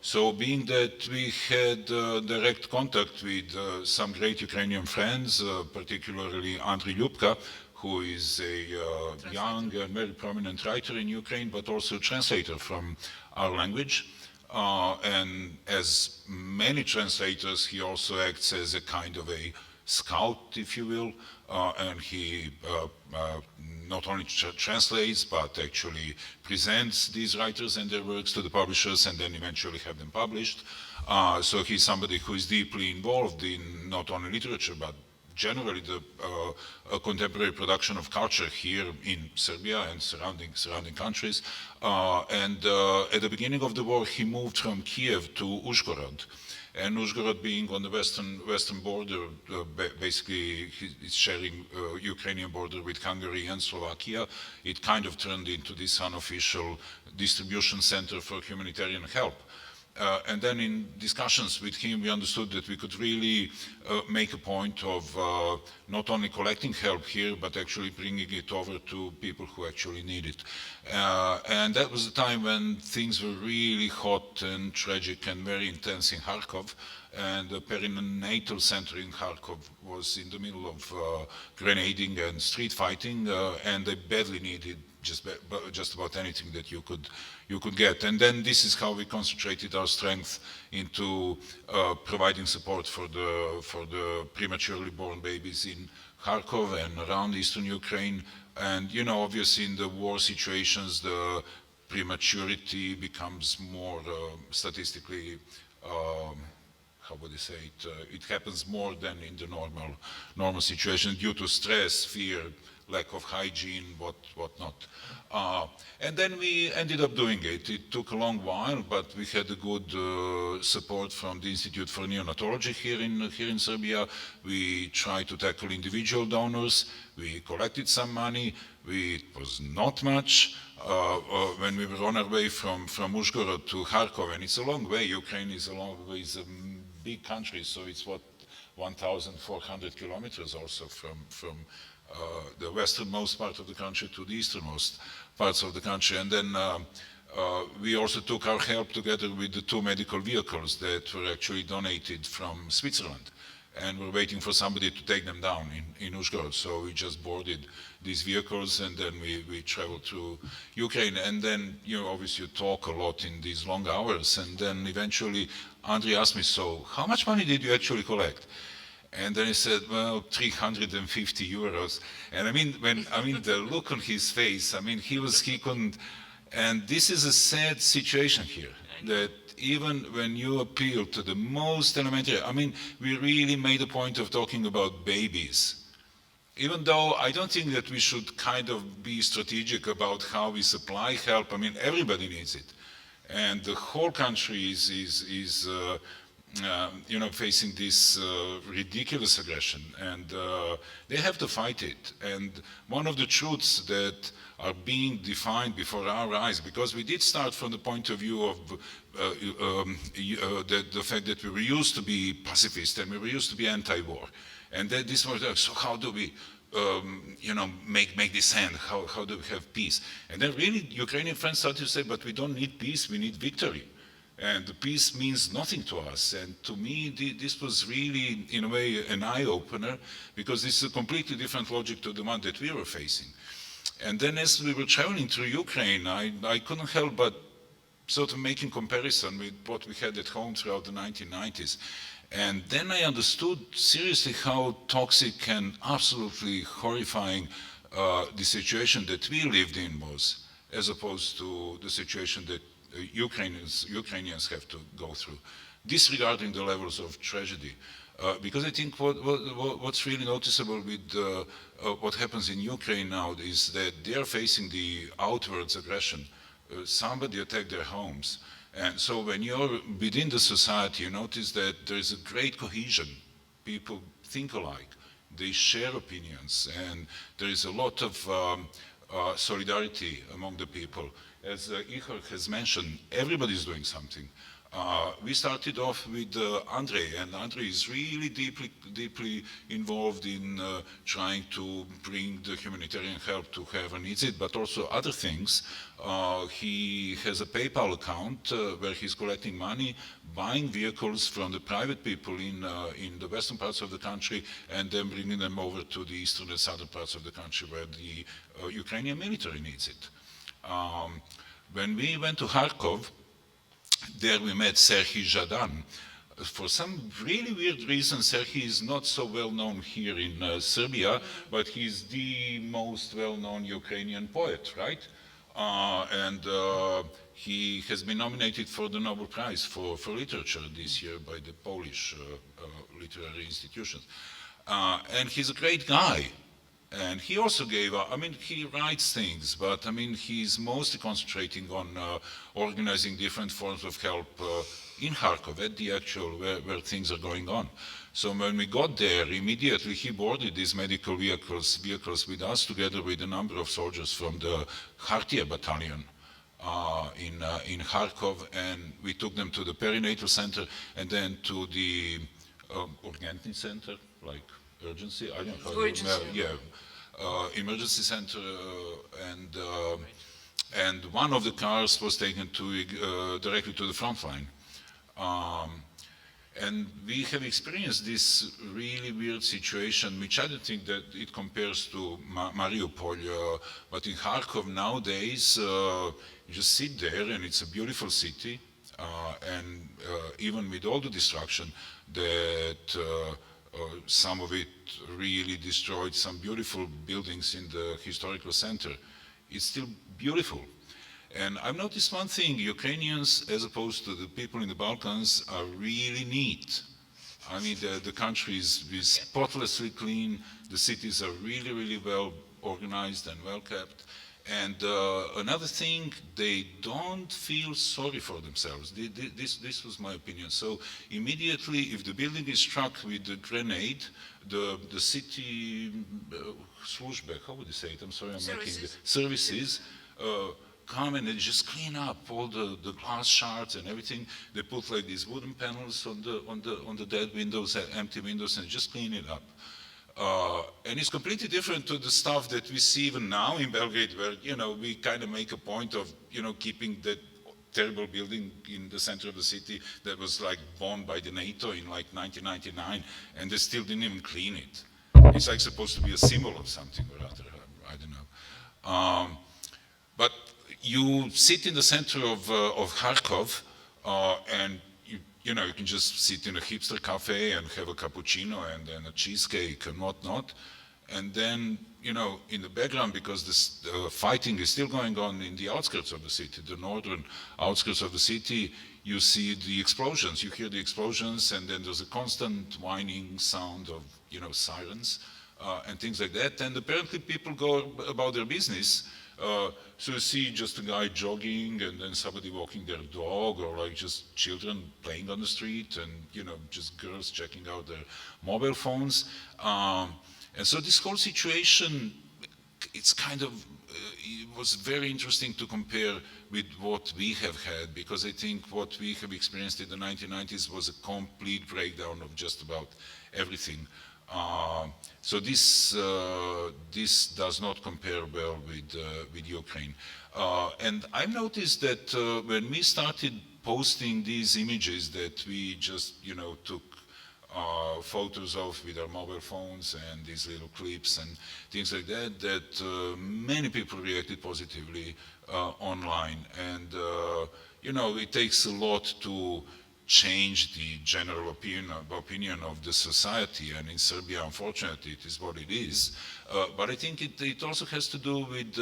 So being that we had direct contact with some great Ukrainian friends, particularly Andriy Lyubka, who is a young and very prominent writer in Ukraine, but also a translator from our language. And as many translators, he also acts as a kind of a scout, if you will, and he not only translates, but actually presents these writers and their works to the publishers and then eventually have them published. So he's somebody who is deeply involved in not only literature, but generally the contemporary production of culture here in Serbia and surrounding countries. And at the beginning of the war, he moved from Kiev to Uzhgorod. And Uzhgorod being on the western border, basically it's sharing Ukrainian border with Hungary and Slovakia, it kind of turned into this unofficial distribution center for humanitarian help. And then in discussions with him, we understood that we could really make a point of not only collecting help here, but actually bringing it over to people who actually need it. And that was the time when things were really hot and tragic and very intense in Kharkov. And the perinatal center in Kharkov was in the middle of grenading and street fighting, and they badly needed just about anything that you could get. And then this is how we concentrated our strength into providing support for the prematurely born babies in Kharkov and around eastern Ukraine. And obviously in the war situations, the prematurity becomes more statistically how would I say it? It happens more than in the normal situation due to stress, fear, lack of hygiene, whatnot. And then we ended up doing it. It took a long while, but we had a good support from the Institute for Neonatology here in Serbia. We tried to tackle individual donors. We collected some money. It was not much. When we were on our way from Uzhgorod to Kharkov, and it's a long way. Ukraine is a long way. It's a big country, so it's 1,400 kilometers also from the westernmost part of the country to the easternmost parts of the country. And then we also took our help together with the 2 medical vehicles that were actually donated from Switzerland. And we're waiting for somebody to take them down in Uzhgorod. So we just boarded these vehicles and then we traveled to Ukraine. And then, obviously you talk a lot in these long hours. And then eventually Andriy asked me, so how much money did you actually collect? And then he said, well, 350 euros. And the look on his face, he couldn't, and this is a sad situation here, that even when you appeal to the most elementary, we really made a point of talking about babies. Even though I don't think that we should kind of be strategic about how we supply help, everybody needs it. And the whole country is facing this ridiculous aggression, and they have to fight it. And one of the truths that are being defined before our eyes, because we did start from the point of view of the fact that we were used to be pacifist and we were used to be anti-war, and that this was so how do we make this end? How do we have peace? And then really Ukrainian friends started to say, but we don't need peace, we need victory. And the peace means nothing to us. And to me, this was really, in a way, an eye-opener, because this is a completely different logic to the one that we were facing. And then as we were traveling through Ukraine, I couldn't help but sort of making comparison with what we had at home throughout the 1990s. And then I understood seriously how toxic and absolutely horrifying the situation that we lived in was, as opposed to the situation that Ukrainians have to go through, disregarding the levels of tragedy. Because I think what's really noticeable with what happens in Ukraine now is that they are facing the outwards aggression. Somebody attacked their homes. And so when you're within the society, you notice that there is a great cohesion. People think alike, they share opinions, and there is a lot of solidarity among the people. As Ihor has mentioned, everybody's doing something. We started off with Andrei, and Andrei is really deeply involved in trying to bring the humanitarian help to whoever needs it, but also other things. He has a PayPal account where he's collecting money, buying vehicles from the private people in the western parts of the country, and then bringing them over to the eastern and southern parts of the country where the Ukrainian military needs it. When we went to Kharkov, there we met Serhiy Zhadan. For some really weird reason, Serhiy is not so well known here in Serbia, but he's the most well-known Ukrainian poet, right? And he has been nominated for the Nobel Prize for literature this year by the Polish literary institutions. And he's a great guy. And he also gave, I mean, he writes things, but I mean, he's mostly concentrating on organizing different forms of help in Kharkov, at the actual, where things are going on. So when we got there, immediately he boarded these medical vehicles with us, together with a number of soldiers from the Khartia battalion in Kharkov, and we took them to the perinatal center and then to the Urgentny center, like urgency, I don't know. Emergency center, and one of the cars was taken directly to the front line. And we have experienced this really weird situation, which I don't think that it compares to Mariupol, but in Kharkov nowadays, you just sit there and it's a beautiful city, and even with all the destruction that some of it really destroyed some beautiful buildings in the historical center, it's still beautiful. And I've noticed one thing: Ukrainians, as opposed to the people in the Balkans, are really neat. I mean, the country is spotlessly clean, the cities are really well organized and well kept. And another thing, they don't feel sorry for themselves. This was my opinion. So immediately, if the building is struck with a grenade, the city službe, how would you say it? I'm sorry, I'm making the services come and they just clean up all the glass shards and everything. They put like these wooden panels on the dead windows, empty windows, and just clean it up. And it's completely different to the stuff that we see even now in Belgrade, where, you know, we kind of make a point of, you know, keeping that terrible building in the center of the city that was like bombed by the NATO in like 1999, and they still didn't even clean it. It's like supposed to be a symbol of something or other, I don't know. But you sit in the center of Kharkov, and you know, you can just sit in a hipster cafe and have a cappuccino and then a cheesecake and whatnot. And then, you know, in the background, because this fighting is still going on in the outskirts of the city, the northern outskirts of the city, you see the explosions. You hear the explosions, and then there's a constant whining sound of, you know, sirens and things like that. And apparently people go about their business. So you see just a guy jogging, and then somebody walking their dog, or like just children playing on the street, and, you know, just girls checking out their mobile phones. And so this whole situation, it's kind of, it was very interesting to compare with what we have had, because I think what we have experienced in the 1990s was a complete breakdown of just about everything. So this does not compare well with Ukraine. And I've noticed that when we started posting these images that we just, you know, took photos of with our mobile phones and these little clips and things like that, that many people reacted positively online. And, you know, it takes a lot to change the general opinion of the society. And in Serbia, unfortunately, it is what it is. But I think it also has to do with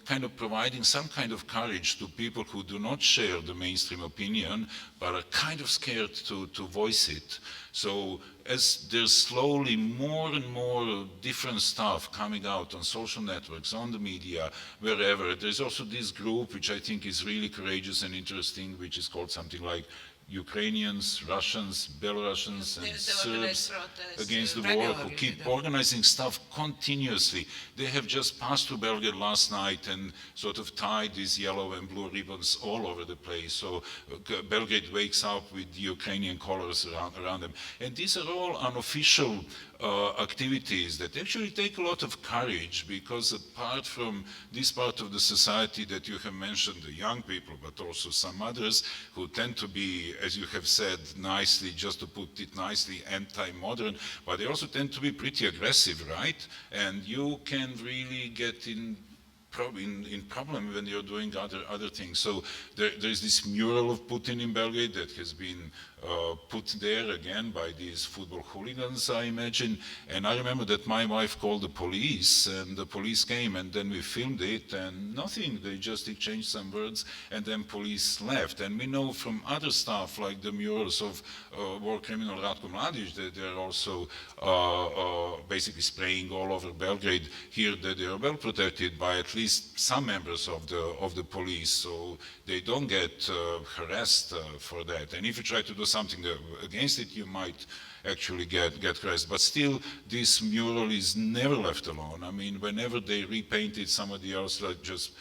kind of providing some kind of courage to people who do not share the mainstream opinion, but are kind of scared to voice it. So as there's slowly more and more different stuff coming out on social networks, on the media, wherever, there's also this group, which I think is really courageous and interesting, which is called something like Ukrainians, Russians, Belarusians, and Serbs against the war, who keep organizing stuff continuously. They have just passed through Belgrade last night and sort of tied these yellow and blue ribbons all over the place. So Belgrade wakes up with the Ukrainian colors around them. And these are all unofficial activities that actually take a lot of courage, because apart from this part of the society that you have mentioned, the young people, but also some others who tend to be, as you have said nicely, just to put it nicely, anti-modern, but they also tend to be pretty aggressive, right? And you can really get in problem when you're doing other things. So there's this mural of Putin in Belgrade that has been put there again by these football hooligans, I imagine. And I remember that my wife called the police, and the police came, and then we filmed it, and nothing. They just exchanged some words, and then police left. And we know from other stuff, like the murals of war criminal Ratko Mladic, that they're also basically spraying all over Belgrade here, that they are well protected by at least some members of the police, so they don't get harassed for that. And if you try to do something against it, you might actually get harassed. But still, this mural is never left alone. I mean, whenever they repaint it, somebody else just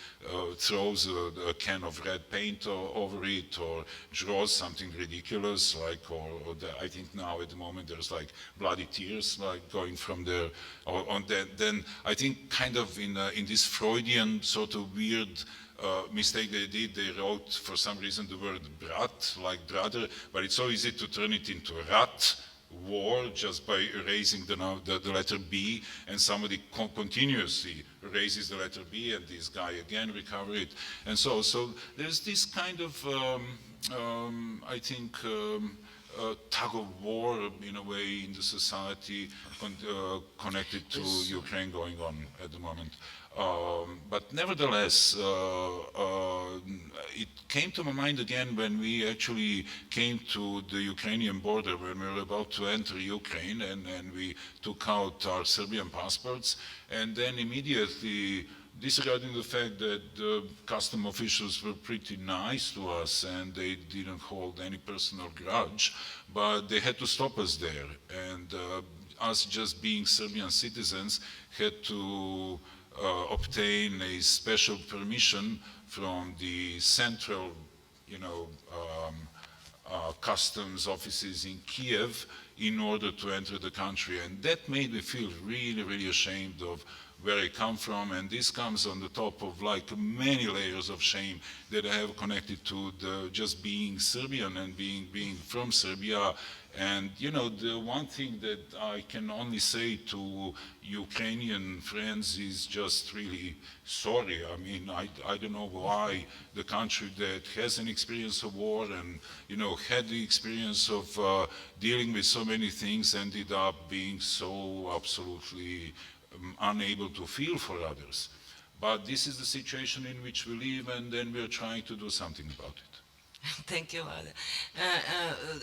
throws a can of red paint over it, or draws something ridiculous, like, I think now at the moment there's like bloody tears, like going from there. Then I think kind of in this Freudian sort of weird mistake they did, they wrote for some reason the word brat, like brother, but it's so easy to turn it into rat, war, just by erasing the letter B, and somebody continuously erases the letter B, and this guy again recover it. And so there's this kind of, I think, tug of war in a way in the society connected to Ukraine going on at the moment. But nevertheless, it came to my mind again when we actually came to the Ukrainian border, when we were about to enter Ukraine, and we took out our Serbian passports, and then immediately, disregarding the fact that the custom officials were pretty nice to us and they didn't hold any personal grudge, but they had to stop us there. And us, just being Serbian citizens, had to obtain a special permission from the central, customs offices in Kiev in order to enter the country. And that made me feel really, really ashamed of where I come from, and this comes on the top of like many layers of shame that I have connected to just being Serbian and being from Serbia. And the one thing that I can only say to Ukrainian friends is just really sorry. I mean, I don't know why the country that has an experience of war and had the experience of dealing with so many things ended up being so absolutely unable to feel for others. But this is the situation in which we live, and then we're trying to do something about it. Thank you, Vlada.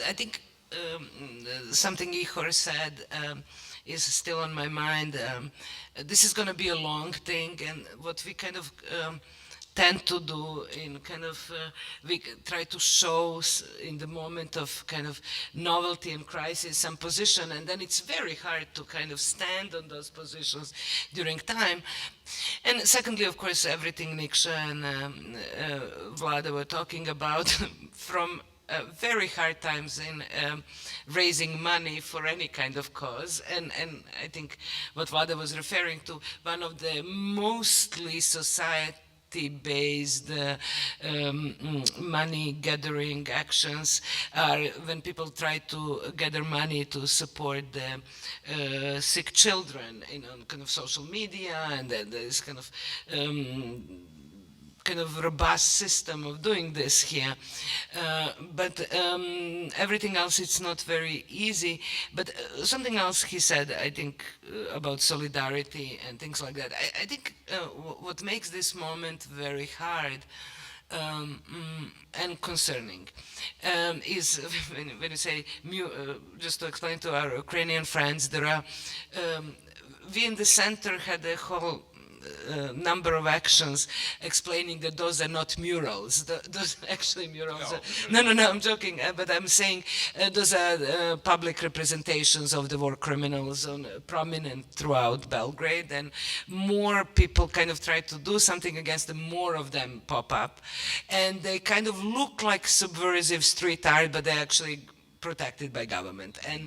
I think something Ihor said is still on my mind. This is going to be a long thing, and what we kind of tend to do in kind of, we try to show in the moment of kind of novelty and crisis some position, and then it's very hard to kind of stand on those positions during time. And secondly, of course, everything Nikša and Vlada were talking about from very hard times in raising money for any kind of cause. And I think what Vlada was referring to, one of the mostly society-based money gathering actions are when people try to gather money to support the sick children on kind of social media, and then there's kind of kind of robust system of doing this here. But everything else, it's not very easy. But something else he said, I think, about solidarity and things like that. I think what makes this moment very hard and concerning is when you say, just to explain to our Ukrainian friends, there are, we in the center had a whole number of actions explaining that those are not murals. Those are actually murals. No, I'm joking. But I'm saying those are public representations of the war criminals prominent throughout Belgrade, and more people kind of try to do something against them, more of them pop up. And they kind of look like subversive street art, but they're actually protected by government. And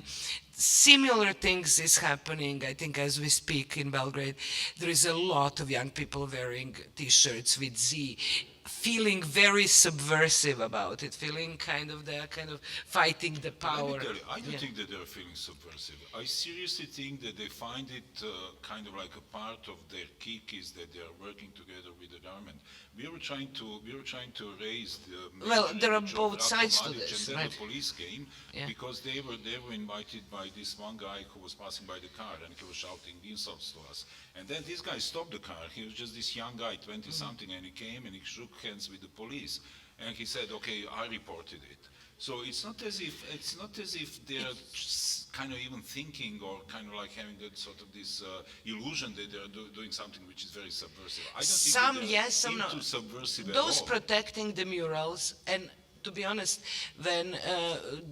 similar things is happening, I think, as we speak in Belgrade. There is a lot of young people wearing T-shirts with Z, feeling very subversive about it, feeling they're kind of fighting the power. Let me tell you, I don't think that they're feeling subversive. I seriously think that they find it kind of like a part of their kick is that they are working together with the government. We were trying to raise the Well, there are image of both Ratko sides to Mladic, this, and then right? the police came Yeah. because they were invited by this one guy who was passing by the car and he was shouting insults to us. And then this guy stopped the car. He was just this young guy, 20 something, and he came and he shook hands with the police. And he said, "Okay, I reported it." So it's not as if they're kind of even thinking or kind of like having that sort of this illusion that they're doing something which is very subversive. I don't Some think that yes, some into no. subversive at Those all. protecting the murals, and to be honest, when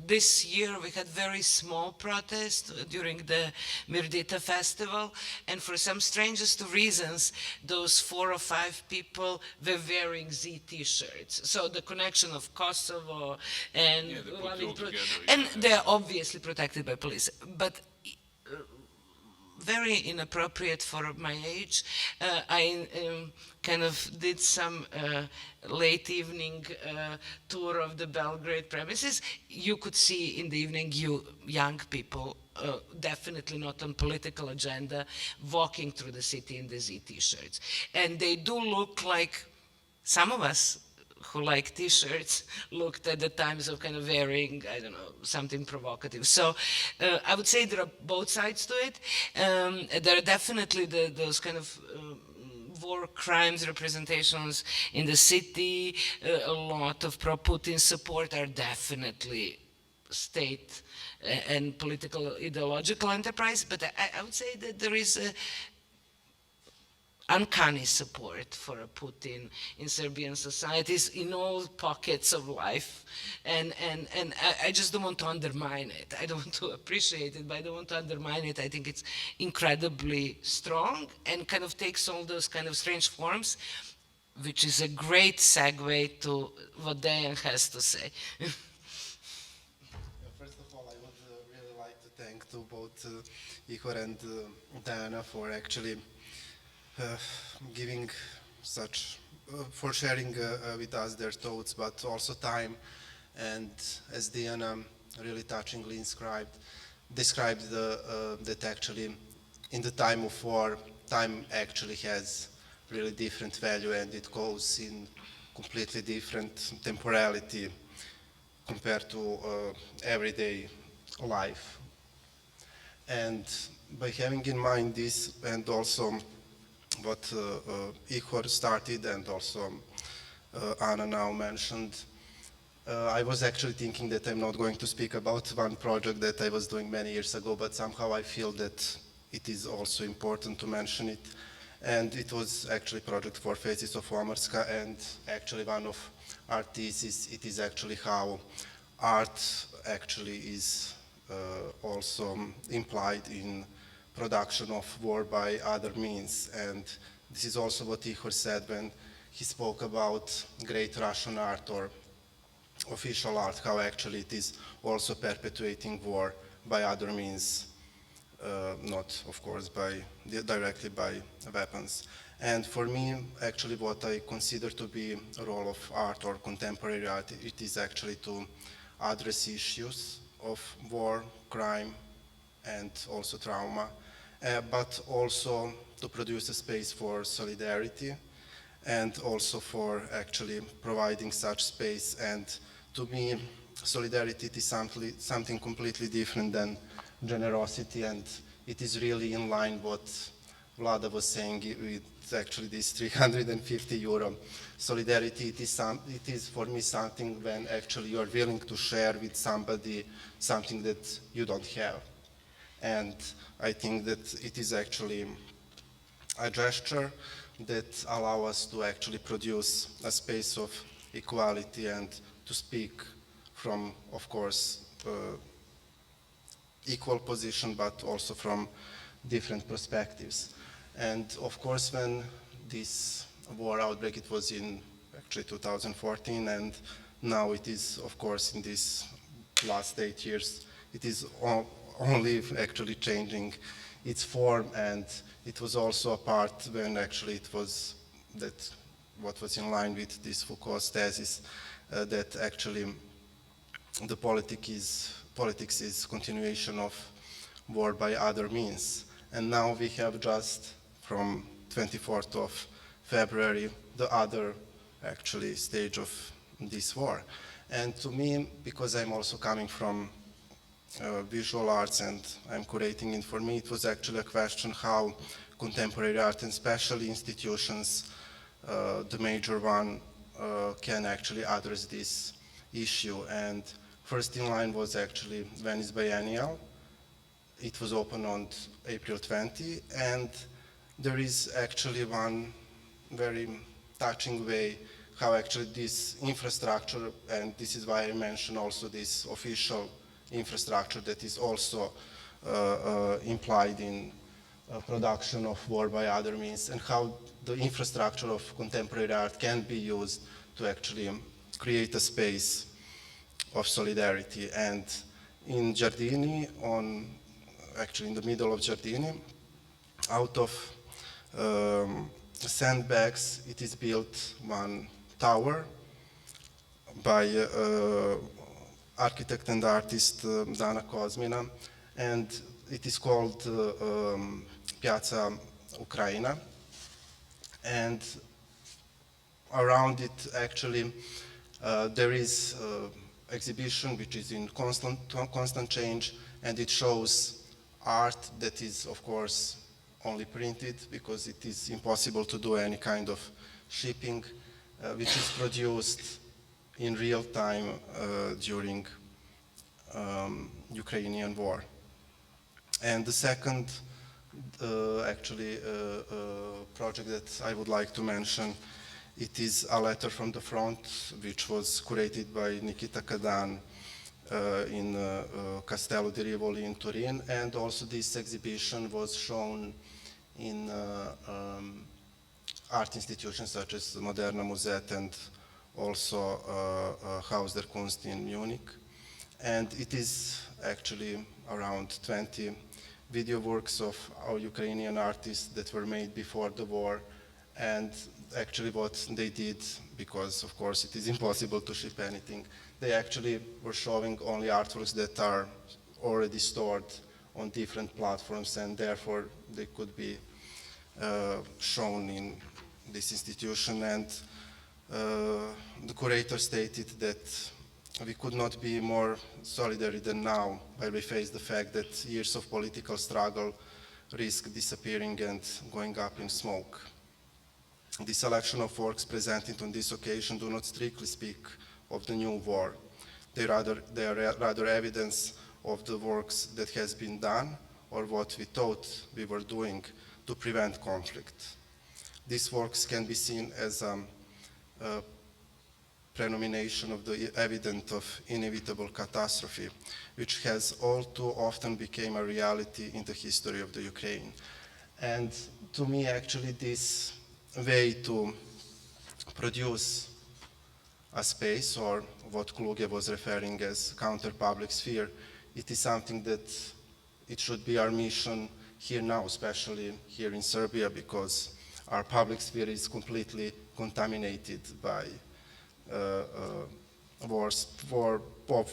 this year we had very small protest during the Mirdita festival, and for some strangest of reasons, those 4 or 5 people were wearing Z T-shirts. So the connection of Kosovo and Yeah, they put it all together, and yeah. they're obviously protected by police, but very inappropriate for my age. I kind of did some late evening tour of the Belgrade premises. You could see in the evening young people, definitely not on political agenda, walking through the city in the Z T-shirts. And they do look like some of us who like T-shirts looked at the times of kind of wearing, I don't know, something provocative. So I would say there are both sides to it. There are definitely those kind of war crimes representations in the city. A lot of pro-Putin support are definitely state and political ideological enterprise. But I would say that there is a uncanny support for Putin in Serbian societies in all pockets of life, and I just don't want to undermine it. I don't want to appreciate it, but I don't want to undermine it. I think it's incredibly strong and kind of takes all those kind of strange forms, which is a great segue to what Dejan has to say. First of all, I would really like to thank to both Ihor and Diana for actually giving such, for sharing with us their thoughts, but also time. And as Diana really touchingly described that actually in the time of war, time actually has really different value and it goes in completely different temporality compared to everyday life. And by having in mind this and also what Ihor started and also Anna now mentioned, I was actually thinking that I'm not going to speak about one project that I was doing many years ago, but somehow I feel that it is also important to mention it. And it was actually project for Faces of Omrska, and actually one of our theses, it is actually how art actually is also implied in production of war by other means. And this is also what Ihor said when he spoke about great Russian art or official art, how actually it is also perpetuating war by other means, not of course directly by weapons. And for me, actually what I consider to be a role of art or contemporary art, it is actually to address issues of war, crime, and also trauma, but also to produce a space for solidarity and also for actually providing such space. And to me, solidarity is something completely different than generosity, and it is really in line what Vlada was saying with actually this 350 euro. Solidarity, it is for me something when actually you are willing to share with somebody something that you don't have. And I think that it is actually a gesture that allow us to actually produce a space of equality and to speak from, of course, equal position, but also from different perspectives. And of course, when this war outbreak, it was in actually 2014, and now it is, of course, in these last 8 years, it is only actually changing its form, and it was also a part when actually it was that what was in line with this Foucault's thesis, that actually the politics is continuation of war by other means. And now we have just from 24th of February, the other actually stage of this war. And to me, because I'm also coming from visual arts and I'm curating it, for me it was actually a question how contemporary art and especially institutions, the major one, can actually address this issue. And first in line was actually Venice Biennial. It was open on April 20, and there is actually one very touching way how actually this infrastructure, and this is why I mentioned also this official infrastructure that is also implied in production of war by other means, and how the infrastructure of contemporary art can be used to actually create a space of solidarity. And in Giardini, actually in the middle of Giardini, out of sandbags, it is built one tower by architect and artist Dana Kozmina, and it is called Piazza Ukraina. And around it actually there is exhibition which is in constant change, and it shows art that is of course only printed because it is impossible to do any kind of shipping, which is produced in real time during Ukrainian war. And the second actually project that I would like to mention, it is A Letter from the Front, which was curated by Nikita Kadan in Castello di Rivoli in Turin, and also this exhibition was shown in art institutions such as Moderna Museet and also Haus der Kunst in Munich. And it is actually around 20 video works of our Ukrainian artists that were made before the war. And actually what they did, because of course it is impossible to ship anything, they actually were showing only artworks that are already stored on different platforms, and therefore they could be shown in this institution. And the curator stated that we could not be more solidary than now, while we face the fact that years of political struggle risk disappearing and going up in smoke. The selection of works presented on this occasion do not strictly speak of the new war. They are rather evidence of the works that has been done or what we thought we were doing to prevent conflict. These works can be seen as a prenomination of the evidence of inevitable catastrophe, which has all too often become a reality in the history of the Ukraine. And to me, actually, this way to produce a space, or what Kluge was referring as counter-public sphere, it is something that it should be our mission here now, especially here in Serbia, because our public sphere is completely contaminated by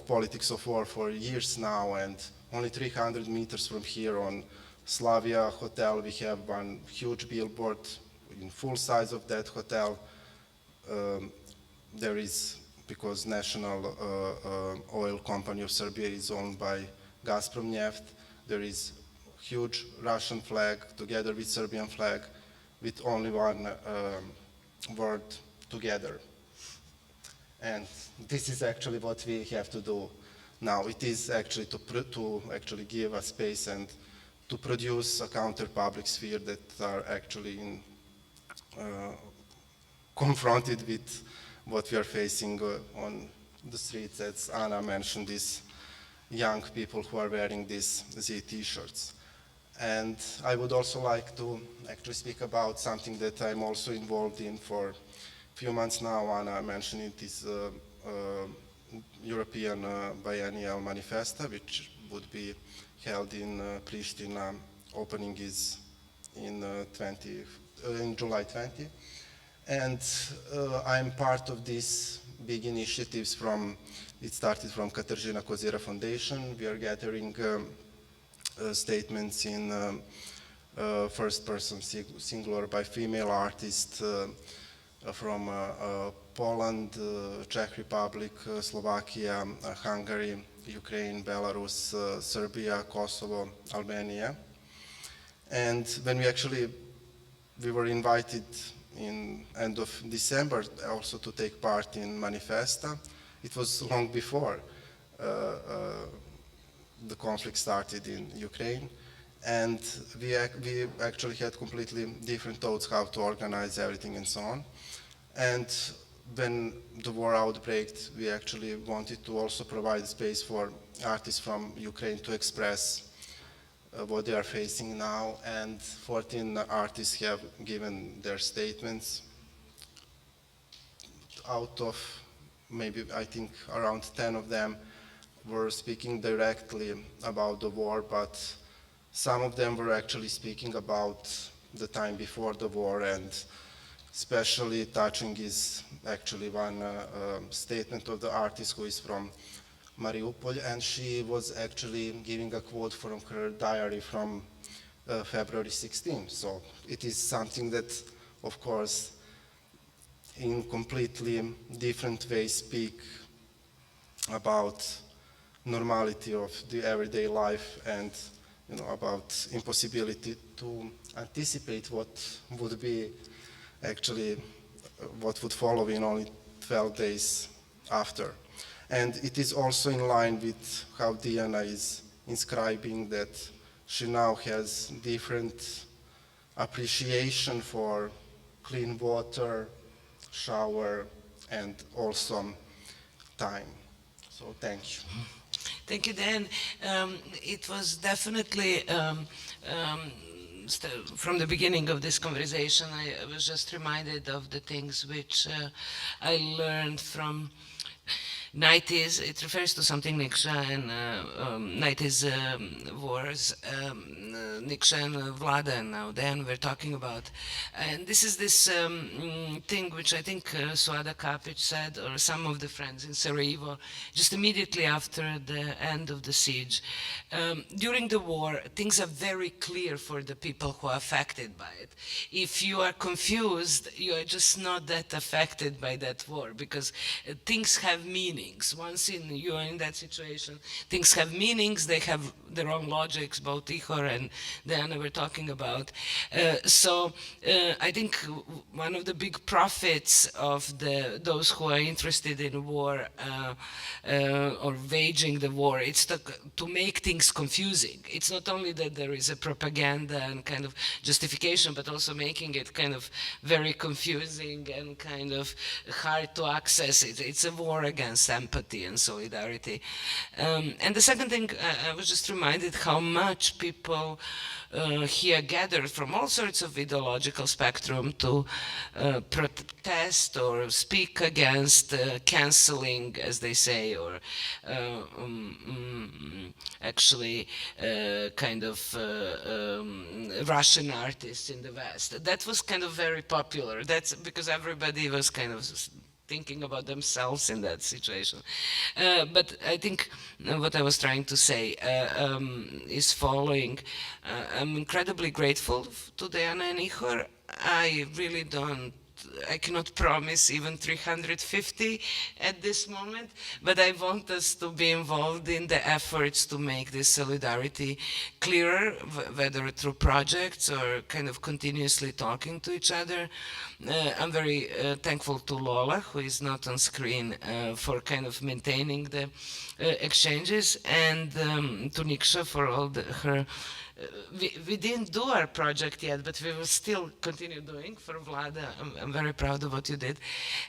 politics of war for years now. And only 300 meters from here on Slavia Hotel, we have one huge billboard in full size of that hotel. There is, because National Oil Company of Serbia is owned by Gazprom Neft, there is huge Russian flag together with Serbian flag with only one word, together. And this is actually what we have to do now. It is actually to actually give a space and to produce a counter public sphere that are actually confronted with what we are facing on the streets. As Anna mentioned, these young people who are wearing these Z t-shirts. And I would also like to actually speak about something that I'm also involved in for a few months now. Anna mentioned it is European Biennial Manifesta, which would be held in Pristina. Opening is in July 20. And I'm part of these big initiatives it started from Katarzyna Kozira Foundation. We are gathering statements in first person singular by female artists from Poland, Czech Republic, Slovakia, Hungary, Ukraine, Belarus, Serbia, Kosovo, Albania. And when we were invited in end of December also to take part in Manifesta. It was long before the conflict started in Ukraine, and we actually had completely different thoughts how to organize everything and so on. And when the war outbreaked, we actually wanted to also provide space for artists from Ukraine to express what they are facing now, and 14 artists have given their statements. Out of maybe, I think, around 10 of them were speaking directly about the war, but some of them were actually speaking about the time before the war, and especially touching is actually one statement of the artist who is from Mariupol, and she was actually giving a quote from her diary from February 16. So it is something that, of course, in completely different ways speak about normality of the everyday life and about impossibility to anticipate what would be actually what would follow in only 12 days after. And it is also in line with how Diana is inscribing that she now has different appreciation for clean water, shower, and also time. So thank you. Thank you, Dan. It was definitely from the beginning of this conversation, I was just reminded of the things which I learned from 90s. It refers to something Nikša and 90s wars. Nikša and Vlada and now Dan were talking about. And this is this thing which I think Suada Kapic said, or some of the friends in Sarajevo, just immediately after the end of the siege. During the war, things are very clear for the people who are affected by it. If you are confused, you are just not that affected by that war, because things have meaning. Once you are in that situation, things have meanings, they have their own logics, both Ihor and Diana were talking about. So I think one of the big profits of those who are interested in war or waging the war, it's to make things confusing. It's not only that there is a propaganda and kind of justification, but also making it kind of very confusing and kind of hard to access. It's a war against empathy and solidarity. And the second thing, I was just reminded how much people here gathered from all sorts of ideological spectrum to protest or speak against canceling, as they say, or actually kind of Russian artists in the West. That was kind of very popular. That's because everybody was kind of thinking about themselves in that situation. But I think what I was trying to say is following. I'm incredibly grateful to Diana and Ihor. I really don't, I cannot promise even 350 at this moment, but I want us to be involved in the efforts to make this solidarity clearer, whether through projects or kind of continuously talking to each other. I'm very thankful to Lola, who is not on screen, for kind of maintaining the exchanges, and to Niksha for all her. We didn't do our project yet, but we will still continue doing for Vlada. I'm very proud of what you did,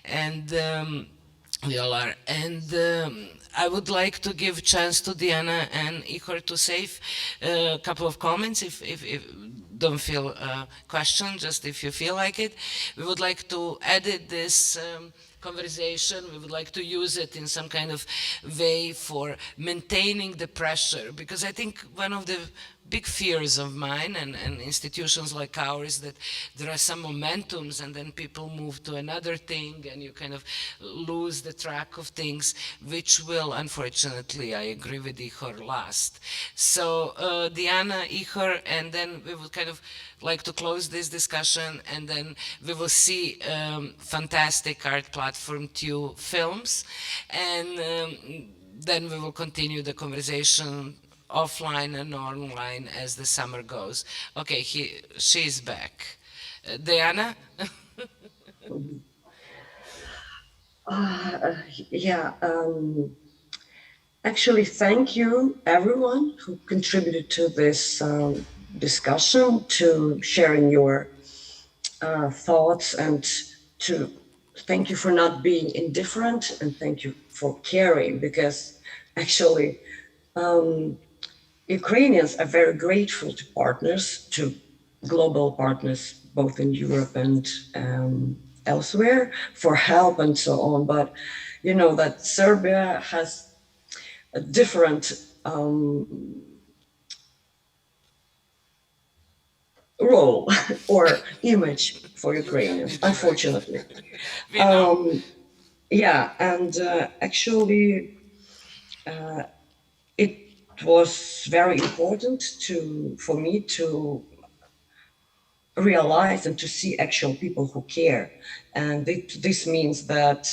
and we all are. And I would like to give chance to Diana and Ihor to save a couple of comments if don't feel questioned, just if you feel like it. We would like to edit this conversation. We would like to use it in some kind of way for maintaining the pressure, because I think one of the big fears of mine and institutions like ours, that there are some momentums and then people move to another thing and you kind of lose the track of things, which will, unfortunately, I agree with Ihor, last. So Diana, Ihor, and then we would kind of like to close this discussion, and then we will see fantastic art platform 2 films, and then we will continue the conversation offline and online as the summer goes. Okay, she's back. Diana? Yeah, actually, thank you everyone who contributed to this discussion, to sharing your thoughts, and to thank you for not being indifferent, and thank you for caring, because actually Ukrainians are very grateful to partners, to global partners, both in Europe and elsewhere, for help and so on. But you know that Serbia has a different role or image for Ukrainians, unfortunately. Yeah, and actually it was very important for me to realize and to see actual people who care. And this means that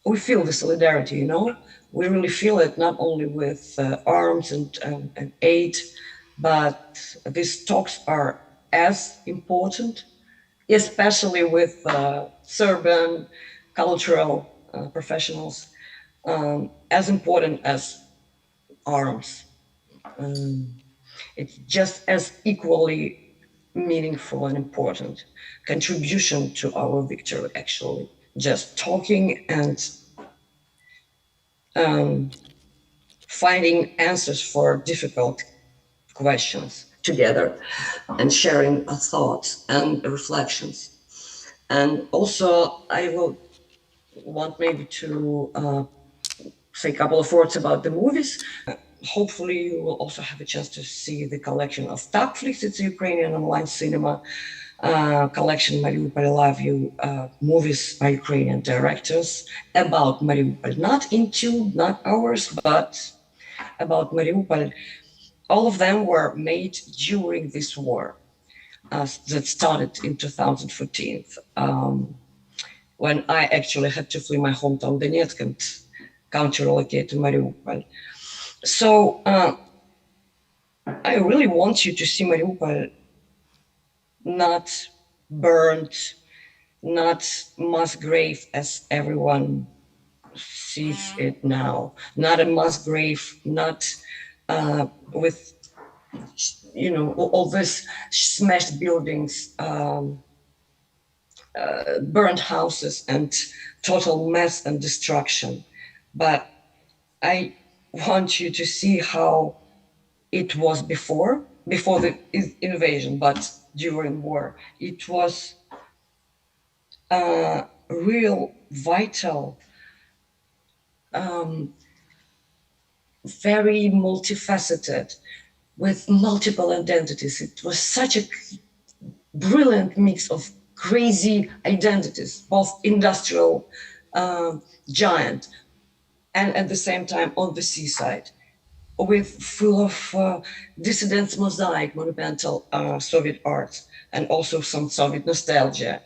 we feel the solidarity, you know? We really feel it not only with arms and aid, but these talks are as important, especially with Serbian cultural professionals, as important as arms. It's just as equally meaningful and important contribution to our victory, actually. Just talking and finding answers for difficult questions together and sharing our thoughts and reflections. And also, I will want maybe to say a couple of words about the movies. Hopefully, you will also have a chance to see the collection of Takflix. It's a Ukrainian online cinema collection, Mariupol, I Love You, movies by Ukrainian directors about Mariupol, not in tube, not ours, but about Mariupol. All of them were made during this war that started in 2014, when I actually had to flee my hometown Donetsk and counter-relocate to Mariupol. So I really want you to see Mariupol not burned, not mass grave as everyone sees it now, not a mass grave, not with, you know, all these smashed buildings, burned houses and total mess and destruction. But I want you to see how it was before the invasion, but during war. It was a real vital, very multifaceted, with multiple identities. It was such a brilliant mix of crazy identities, both industrial giant and at the same time on the seaside. with full of dissidents mosaic, monumental Soviet art, and also some Soviet nostalgia,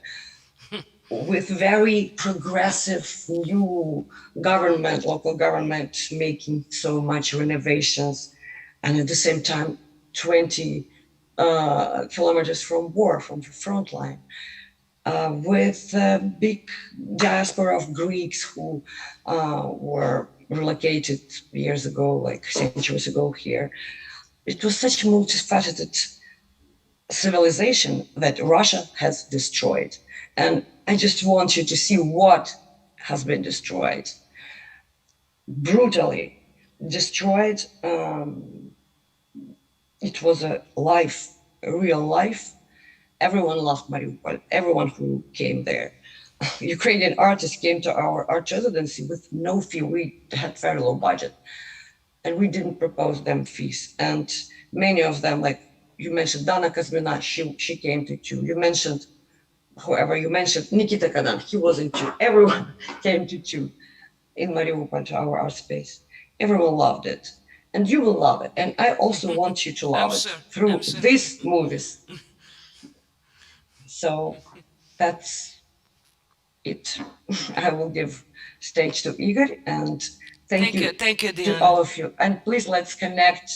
with very progressive new government, local government making so much renovations, and at the same time, 20 kilometers from war, from the front line, with a big diaspora of Greeks who were relocated years ago, like centuries ago here. It was such a multifaceted civilization that Russia has destroyed. And I just want you to see what has been destroyed. Brutally destroyed. It was a life, a real life. Everyone loved Mariupol, everyone who came there. Ukrainian artists came to our art residency with no fee. We had very low budget, and we didn't propose them fees. And many of them, like you mentioned, Dana Kazmina, she came to two. You mentioned whoever you mentioned, Nikita Kadan, he was in two. Everyone came to two in Mariupol to our art space. Everyone loved it, and you will love it. And I also want you to love it through these movies. So that's it. I will give stage to Igor, and thank you Diana. to all of you. And please let's connect,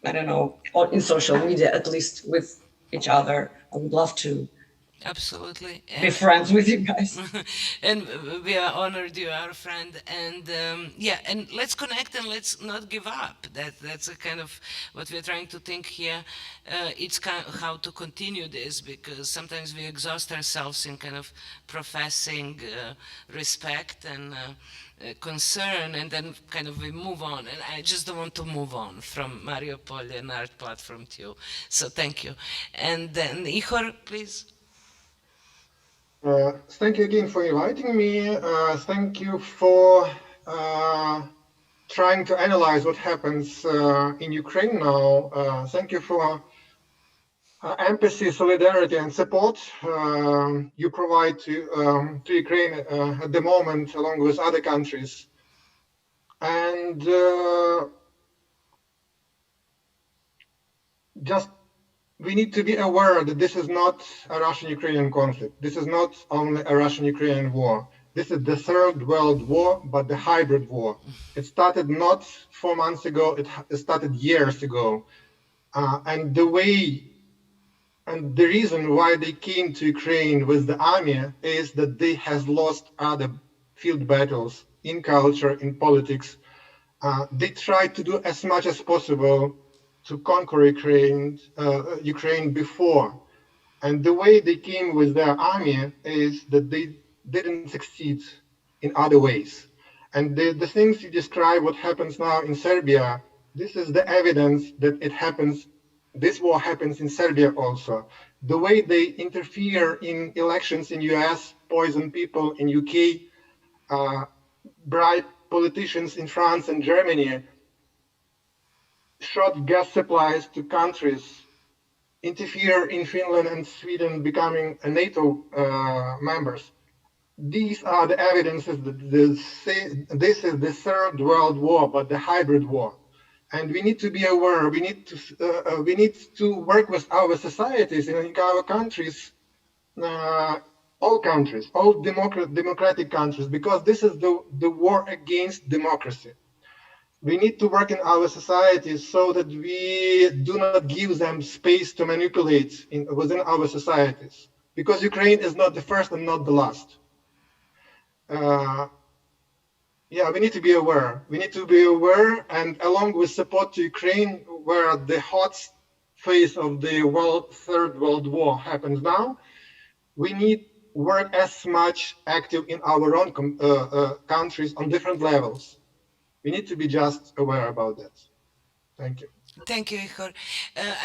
I don't know, or in social media at least with each other. I would love to Absolutely. be friends with you guys. And we are honored you are a friend, and yeah, and let's connect and let's not give up. That's a kind of what we're trying to think here. It's kind of how to continue this, because sometimes we exhaust ourselves in kind of professing respect and concern, and then kind of we move on, and I just don't want to move on from Mariupol and Art Platform too. So thank you. And then Ihor, please. Thank you again for inviting me. Thank you for trying to analyze what happens in Ukraine now. Thank you for empathy, solidarity, and support you provide to Ukraine at the moment, along with other countries. And just we need to be aware that this is not a Russian-Ukrainian conflict. This is not only a Russian-Ukrainian war. This is the Third World War, but the hybrid war. It started not 4 months ago, it started years ago. And the way and the reason why they came to Ukraine with the army is that they has lost other field battles in culture, in politics. They tried to do as much as possible to conquer Ukraine before. And the way they came with their army is that they didn't succeed in other ways. And the things you describe, what happens now in Serbia, this is the evidence that it happens, this war happens in Serbia also. The way they interfere in elections in US, poison people in UK, bribe politicians in France and Germany, short gas supplies to countries, interfere in Finland and Sweden becoming a NATO members. These are the evidences that this is the Third World War, but the hybrid war. And we need to be aware, we need to work with our societies in our countries, all countries, all democratic countries, because this is the war against democracy. We need to work in our societies so that we do not give them space to manipulate within our societies, because Ukraine is not the first and not the last. Yeah, we need to be aware. We need to be aware, and along with support to Ukraine, where the hot phase of the Third World War happens now, we need work as much active in our own countries on different levels. We need to be just aware about that. Thank you. Thank you, Ihor.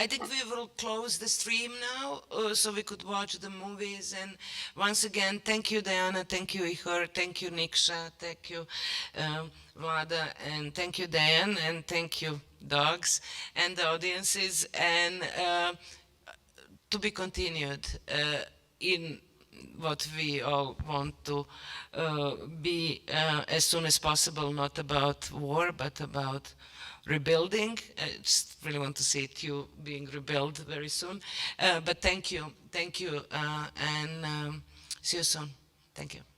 I think we will close the stream now, so we could watch the movies. And once again, thank you, Diana. Thank you, Ihor. Thank you, Niksha. Thank you, Vlada. And thank you, Diane. And thank you, dogs and the audiences. And to be continued in what we all want to be as soon as possible, not about war, but about rebuilding. I just really want to see you being rebuilt very soon. But thank you, and see you soon. Thank you.